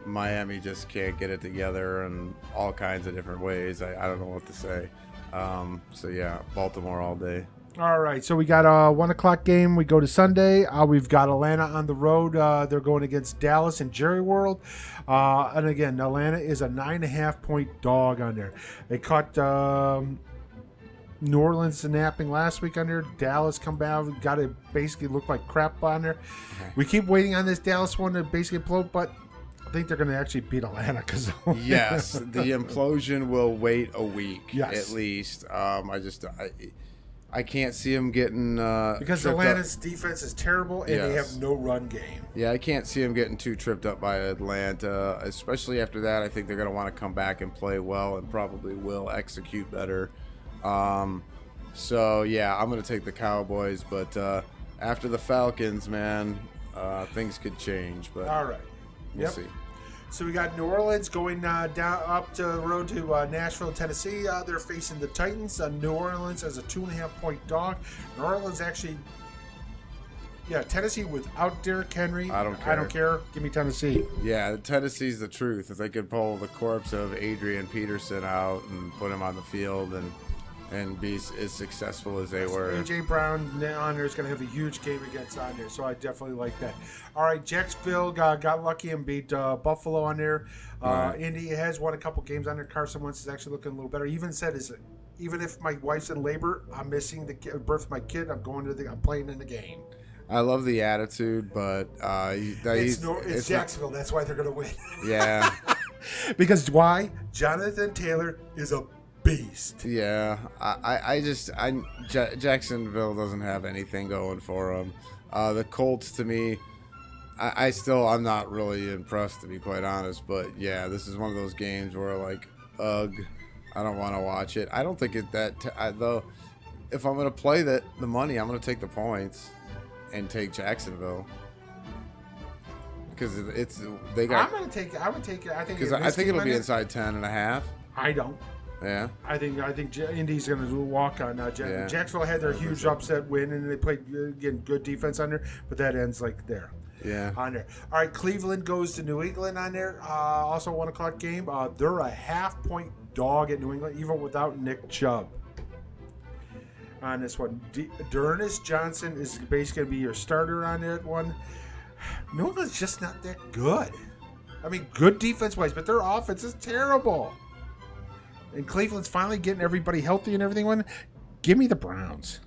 Miami just can't get it together in all kinds of different ways. I don't know what to say. So yeah, Baltimore all day. All right, so we got a 1 o'clock game. We go to Sunday. We've got Atlanta on the road. They're going against Dallas and Jerry World. And again, Atlanta is a 9.5-point dog on there. They caught New Orleans snapping last week on there. Dallas come back, got to basically look like crap on there. We keep waiting on this Dallas one to basically implode, but I think they're going to actually beat Atlanta. Yes, the implosion will wait a week at least. I can't see them getting because Atlanta's defense is terrible and they have no run game. Yeah, I can't see them getting too tripped up by Atlanta, especially after that. I think they're going to want to come back and play well and probably will execute better. So yeah, I'm going to take the Cowboys, but after the Falcons, man, things could change. But all right, we'll see. So we got New Orleans going down up to the road to Nashville, Tennessee. They're facing the Titans. New Orleans as a 2.5-point dog. New Orleans actually, Tennessee without Derrick Henry. I don't care. Give me Tennessee. Yeah, Tennessee's the truth. If they could pull the corpse of Adrian Peterson out and put him on the field and be as successful as they were. A.J. Brown on there is going to have a huge game against on there, so I definitely like that. All right, Jacksonville got lucky and beat Buffalo on there. Right. Indy has won a couple games on there. Carson Wentz is actually looking a little better. Even if my wife's in labor, I'm missing the birth of my kid. I'm playing in the game. I love the attitude, but it's Jacksonville. That's why they're going to win. Yeah. Because why? Jonathan Taylor is a beast. Yeah, Jacksonville doesn't have anything going for them. The Colts, to me, I'm not really impressed, to be quite honest. But yeah, this is one of those games where like, ugh, I don't want to watch it. I don't think though. If I'm gonna play the money, I'm gonna take the points and take Jacksonville because they got. I would take it. I think Because I think it'll be inside 10.5. I don't. Yeah. I think Indy's going to walk on Yeah. Jacksonville had their huge upset win, and they played again good defense on there, but that ends like there. Yeah. On there. All right, Cleveland goes to New England on there. Also a 1 o'clock game. They're a half-point dog at New England, even without Nick Chubb. On this one, D'Ernest Johnson is basically going to be your starter on that one. New England's just not that good. I mean, good defense-wise, but their offense is terrible. And Cleveland's finally getting everybody healthy and everything. Give me the Browns.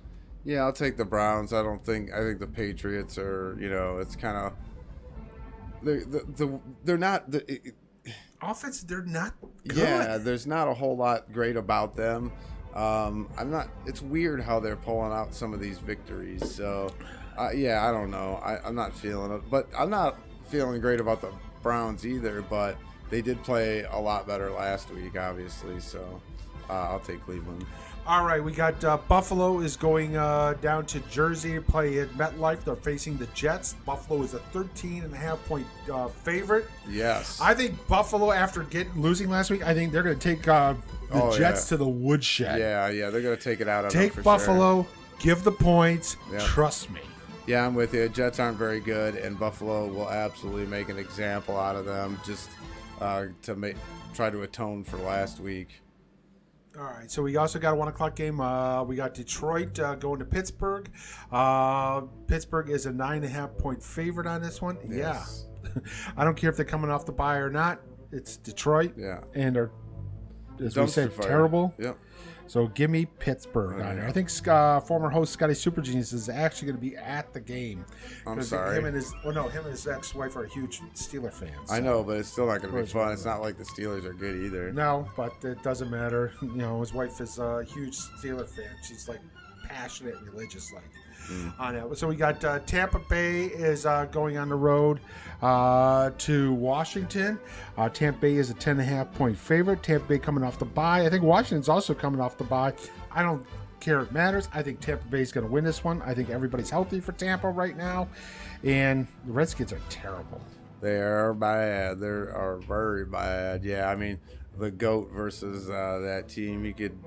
Yeah, I'll take the Browns. I think the Patriots are, it's kind of they're not offense. They're not good. Yeah, there's not a whole lot great about them. It's weird how they're pulling out some of these victories. So, yeah, I don't know. I'm not feeling it, but I'm not feeling great about the Browns either. But they did play a lot better last week, obviously. So, I'll take Cleveland. All right, we got Buffalo is going down to Jersey to play at MetLife. They're facing the Jets. Buffalo is a 13.5-point favorite. Yes. I think Buffalo, after losing last week, I think they're going to take the Jets to the woodshed. Yeah, they're going to take it out on them Take for Buffalo, sure. give the points, Yep. trust me. Yeah, I'm with you. Jets aren't very good, and Buffalo will absolutely make an example out of them just to try to atone for last week. All right, so we also got a 1 o'clock game. We got Detroit going to Pittsburgh. Pittsburgh is a 9.5-point favorite on this one. Yes. Yeah. I don't care if they're coming off the bye or not. It's Detroit. Yeah. And they're, as we said, Dumpster fire. terrible. Yep. So give me Pittsburgh on there. I think former host Scotty Super Genius is actually going to be at the game. I'm sorry. Him and his ex-wife are huge Steeler fans. I know, but it's still not going to be Of course fun. not. It's not like the Steelers are good either. No, but it doesn't matter. His wife is a huge Steeler fan. She's like passionate, religious, like on it. So we got Tampa Bay is going on the road to Washington. Tampa Bay is a 10.5-point favorite. Tampa Bay coming off the bye. I think Washington's also coming off the bye. I don't care it matters. I think Tampa Bay is going to win this one. I think everybody's healthy for Tampa right now, and the Redskins are terrible. They are bad. They are very bad. Yeah, I mean, the GOAT versus that team, you could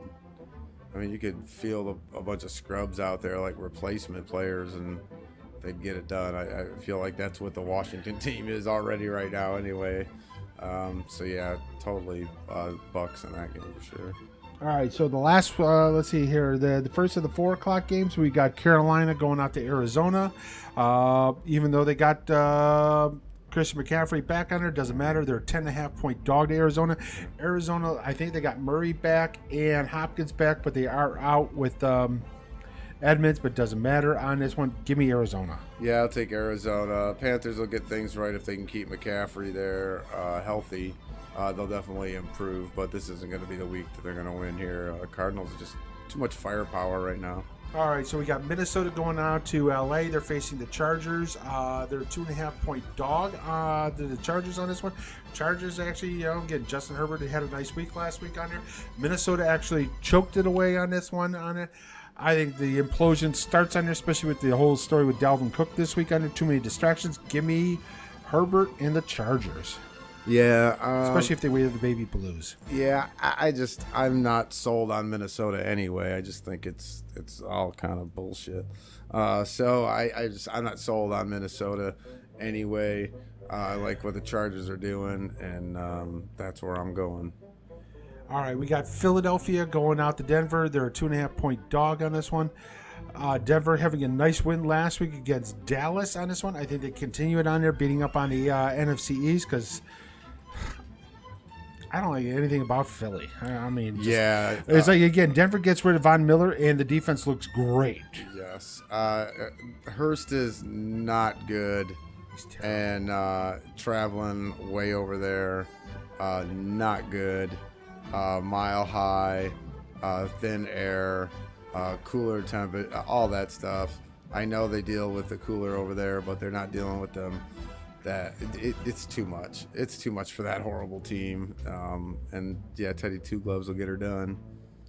field a bunch of scrubs out there like replacement players, and they'd get it done. I feel like that's what the Washington team is already right now anyway. So, yeah, totally Bucks in that game for sure. All right, so the last, let's see here, the first of the 4 o'clock games, we got Carolina going out to Arizona. Even though they got Christian McCaffrey back on there, doesn't matter. They're a 10.5-point dog to Arizona. Arizona, I think they got Murray back and Hopkins back, but they are out with Edmonds, but doesn't matter on this one. Give me Arizona. Yeah, I'll take Arizona. Panthers will get things right if they can keep McCaffrey there healthy. They'll definitely improve, but this isn't going to be the week that they're going to win here. Cardinals are just too much firepower right now. All right, so we got Minnesota going out to L.A. They're facing the Chargers. They're a 2.5-point dog to the Chargers on this one. Chargers actually, again, Justin Herbert had a nice week last week on there. Minnesota actually choked it away on this one on it. I think the implosion starts on there, especially with the whole story with Dalvin Cook this week under too many distractions. Give me Herbert and the Chargers. Yeah. Especially if they waited the baby blues. Yeah, I'm not sold on Minnesota anyway. I just think it's all kind of bullshit. So I'm not sold on Minnesota anyway. I like what the Chargers are doing, and that's where I'm going. All right, we got Philadelphia going out to Denver. They're a 2.5-point dog on this one. Denver having a nice win last week against Dallas on this one. I think they continue it on there, beating up on the NFC East because I don't like anything about Philly. I mean, it's like, again, Denver gets rid of Von Miller and the defense looks great. Yes. Hurst is not good, and traveling way over there. not good. Mile high, thin air, cooler temperature, all that stuff. I know they deal with the cooler over there, but they're not dealing with them. It's too much. It's too much for that horrible team. And yeah, Teddy Two Gloves will get her done.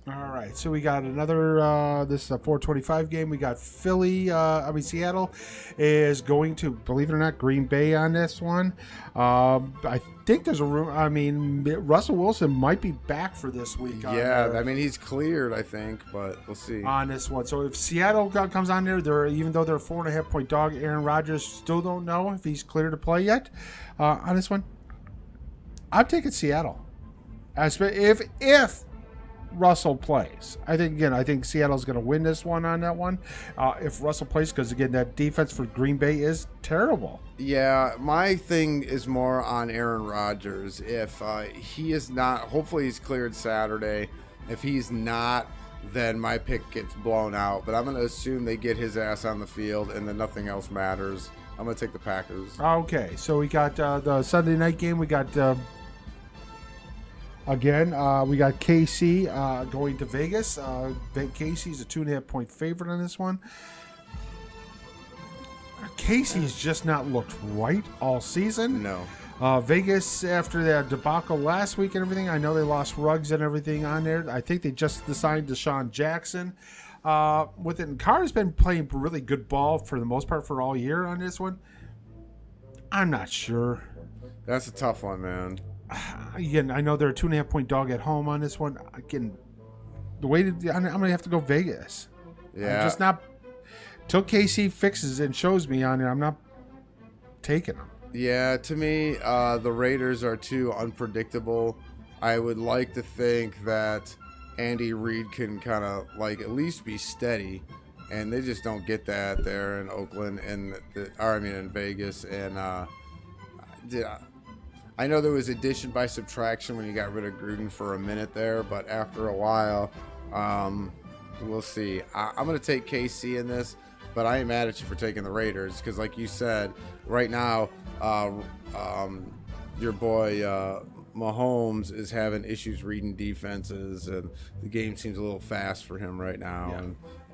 All right, so we got another. This is a 4:25 game. We got Seattle is going to, believe it or not, Green Bay on this one. I think there's a room. I mean, Russell Wilson might be back for this week. Yeah, I mean he's cleared, I think, but we'll see on this one. So if Seattle comes on there, even though they're a 4.5 point dog, Aaron Rodgers still don't know if he's clear to play yet. On this one, I'm taking Seattle. If Russell plays, I think Seattle's going to win this one on that one. If Russell plays, because again, that defense for Green Bay is terrible. Yeah, my thing is more on Aaron Rodgers. If he is not, hopefully he's cleared Saturday. If he's not, then my pick gets blown out. But I'm going to assume they get his ass on the field and then nothing else matters. I'm going to take the Packers. Okay, so we got the Sunday night game. We got we got KC going to Vegas. KC's a 2.5 point favorite on this one. Casey's just not looked right all season. No. Vegas, after that debacle last week and everything, I know they lost Ruggs and everything on there. I think they just signed Deshaun Jackson. With it, and Carr's been playing really good ball for the most part for all year on this one. I'm not sure. That's a tough one, man. Again, I know they're a 2.5 point dog at home on this one. Again, I'm going to have to go Vegas. Yeah. I'm just not. Till KC fixes it and shows me on there, I'm not taking them. Yeah, to me, the Raiders are too unpredictable. I would like to think that Andy Reid can kind of at least be steady, and they just don't get that there in Oakland and in Vegas. And I know there was addition by subtraction when you got rid of Gruden for a minute there, but after a while, we'll see. I'm going to take KC in this, but I ain't mad at you for taking the Raiders because, like you said, right now, your boy Mahomes is having issues reading defenses, and the game seems a little fast for him right now,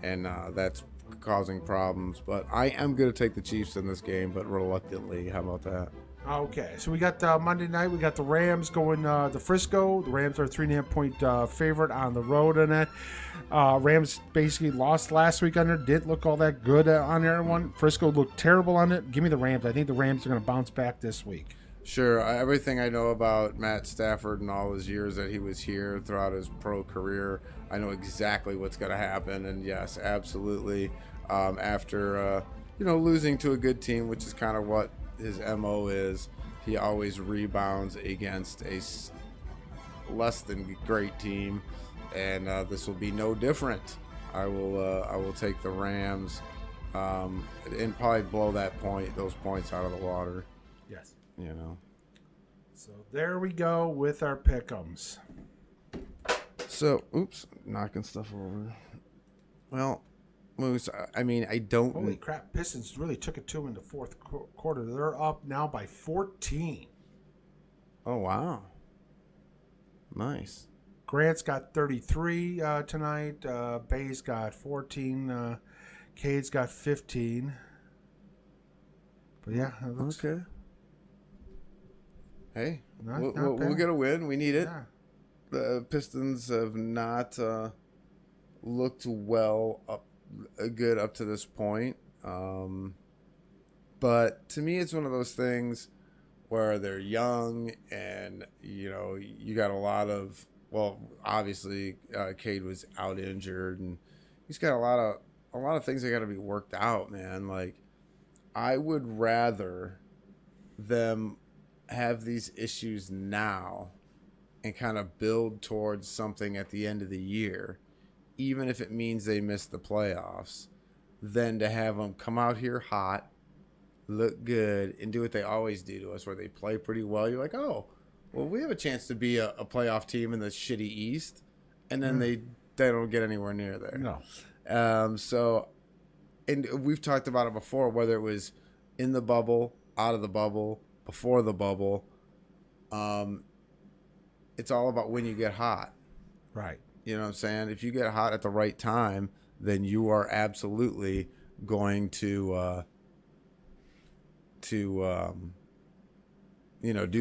and that's causing problems. But I am going to take the Chiefs in this game, but reluctantly. How about that? Okay, so we got Monday night. We got the Rams going to Frisco. The Rams are a 3.5 point favorite on the road in it. Rams basically lost last week on there. Didn't look all that good on there. Frisco looked terrible on it. Give me the Rams. I think the Rams are going to bounce back this week. Sure. Everything I know about Matt Stafford and all his years that he was here throughout his pro career, I know exactly what's going to happen. And yes, absolutely. After losing to a good team, which is kind of what his MO is, he always rebounds against a less than great team, and this will be no different. I will take the Rams and probably blow those points out of the water. Yes. So there we go with our pick'ems. So, knocking stuff over. Well, Moose, I don't. Holy crap! Pistons really took it to them in the fourth quarter. They're up now by 14. Oh wow! Nice. Grant's got 33 tonight. Bay's got 14. Cade's got 15. But yeah, okay. Hey, not we'll get a win. We need it. Yeah. The Pistons have not looked good up to this point. But to me, it's one of those things where they're young and, you got a lot of, obviously Cade was out injured and he's got a lot of things that got to be worked out, man. Like, I would rather them have these issues now and kind of build towards something at the end of the year, even if it means they miss the playoffs, than to have them come out here hot, look good, and do what they always do to us, where they play pretty well. You're like, oh, well, we have a chance to be a playoff team in the shitty East, and then they don't get anywhere near there. No. So, and we've talked about it before, whether it was in the bubble, out of the bubble, before the bubble. it's all about when you get hot. Right. You know what I'm saying? If you get hot at the right time, then you are absolutely going to do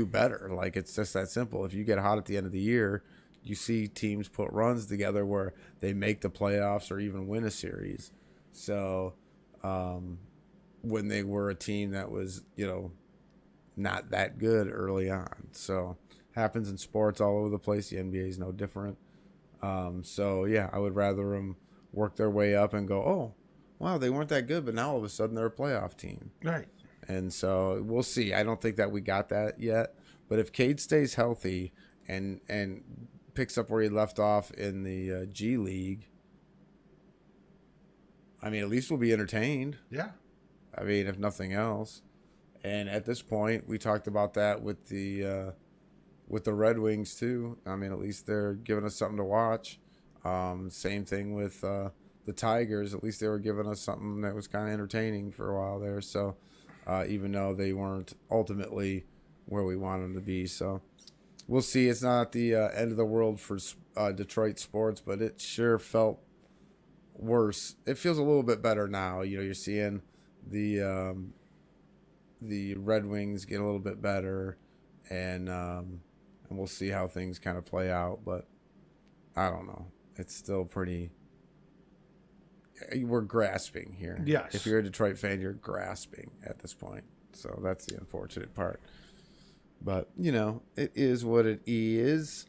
better. Like, it's just that simple. If you get hot at the end of the year, you see teams put runs together where they make the playoffs or even win a series. So when they were a team that was, not that good early on. So happens in sports all over the place. The NBA is no different. So yeah, I would rather them work their way up and go, oh, wow, they weren't that good, but now all of a sudden they're a playoff team. Right. And so we'll see. I don't think that we got that yet. But if Cade stays healthy and picks up where he left off in the G League, I mean, at least we'll be entertained. Yeah. I mean, if nothing else. And at this point, we talked about that with the Red Wings too. I mean, at least they're giving us something to watch. Same thing with the Tigers. At least they were giving us something that was kind of entertaining for a while there. So even though they weren't ultimately where we wanted them to be. So we'll see. It's not the end of the world for Detroit sports, but it sure felt worse. It feels a little bit better now. You're seeing the Red Wings get a little bit better, and we'll see how things kind of play out. But I don't know. It's still pretty. We're grasping here. Yes. If you're a Detroit fan, you're grasping at this point. So that's the unfortunate part. But, it is what it is.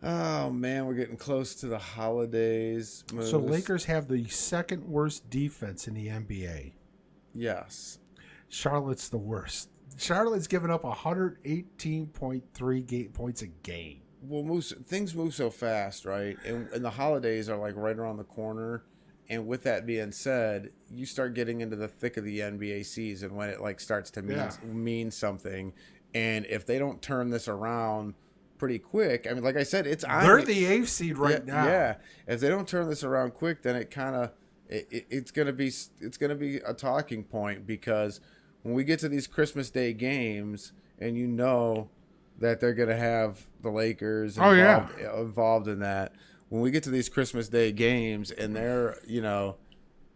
Oh, man, we're getting close to the holidays. So Lakers have the second worst defense in the NBA. Yes. Charlotte's the worst. Charlotte's given up 118.3 points a game. Well, things move so fast, right? And the holidays are like right around the corner. And with that being said, you start getting into the thick of the NBA season when it like starts to mean something. And if they don't turn this around pretty quick, I mean, like I said, they're the 8th seed right now. Yeah, if they don't turn this around quick, then it kind of it's gonna be a talking point, because when we get to these Christmas Day games, and that they're gonna have the Lakers involved in that. When we get to these Christmas Day games and they're, they're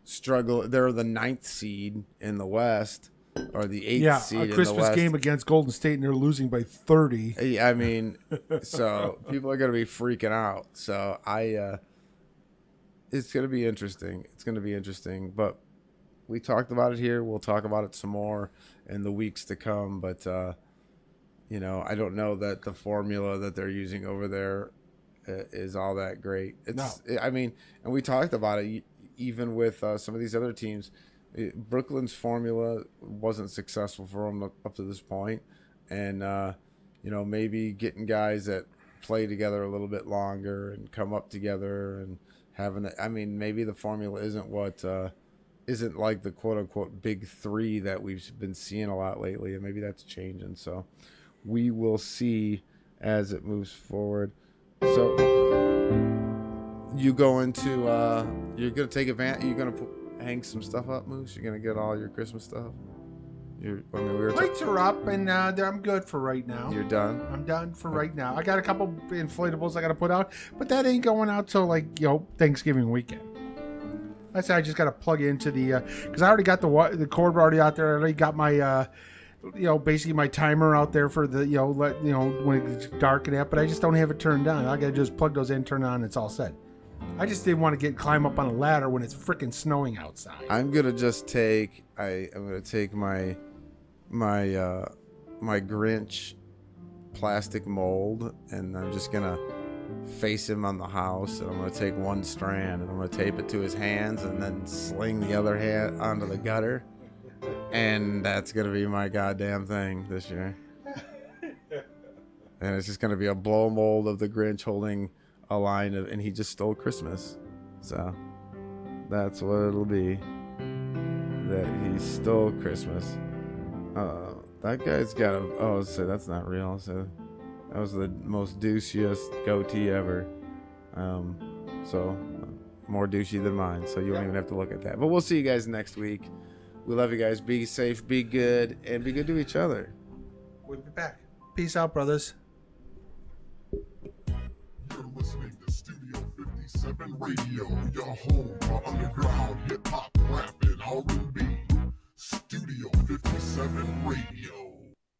the 9th seed in the West, or the 8th seed in the West. A Christmas game against Golden State and they're losing by 30. I mean, so people are going to be freaking out. So it's going to be interesting. It's going to be interesting. But we talked about it here. We'll talk about it some more in the weeks to come. But, I don't know that the formula that they're using over there is all that great. I mean, and we talked about it even with some of these other teams. Brooklyn's formula wasn't successful for them up to this point, and maybe getting guys that play together a little bit longer and come up together and maybe the formula isn't like the quote unquote big three that we've been seeing a lot lately, and maybe that's changing. So we will see as it moves forward. So you going to you're gonna take advantage? You're gonna hang some stuff up, Moose? You're gonna get all your Christmas stuff? Lights are up, and I'm good for right now. You're done? I'm done for right now. I got a couple inflatables I got to put out, but that ain't going out till Thanksgiving weekend. I said I just got to plug into the because I already got the cord already out there. I already got my basically my timer out there for the when it's dark and that, but I just don't have it turned on. I gotta just plug those in, turn it on, it's all set. I just didn't want to climb up on a ladder when it's freaking snowing outside. I'm gonna just take my Grinch plastic mold, and I'm just gonna face him on the house, and I'm gonna take one strand and I'm gonna tape it to his hands and then sling the other hand onto the gutter. And that's going to be my goddamn thing this year. And it's just going to be a blow mold of the Grinch holding a line of, and he just stole Christmas. So that's what it'll be. That he stole Christmas. That guy's got so that's not real. So that was the most douchiest goatee ever. So more douchey than mine. So you won't even have to look at that. But we'll see you guys next week. We love you guys. Be safe, be good, and be good to each other. We'll be back. Peace out, brothers. listening to Studio 57 Radio, your home for underground hip hop, rap, and R&B. Studio 57 Radio.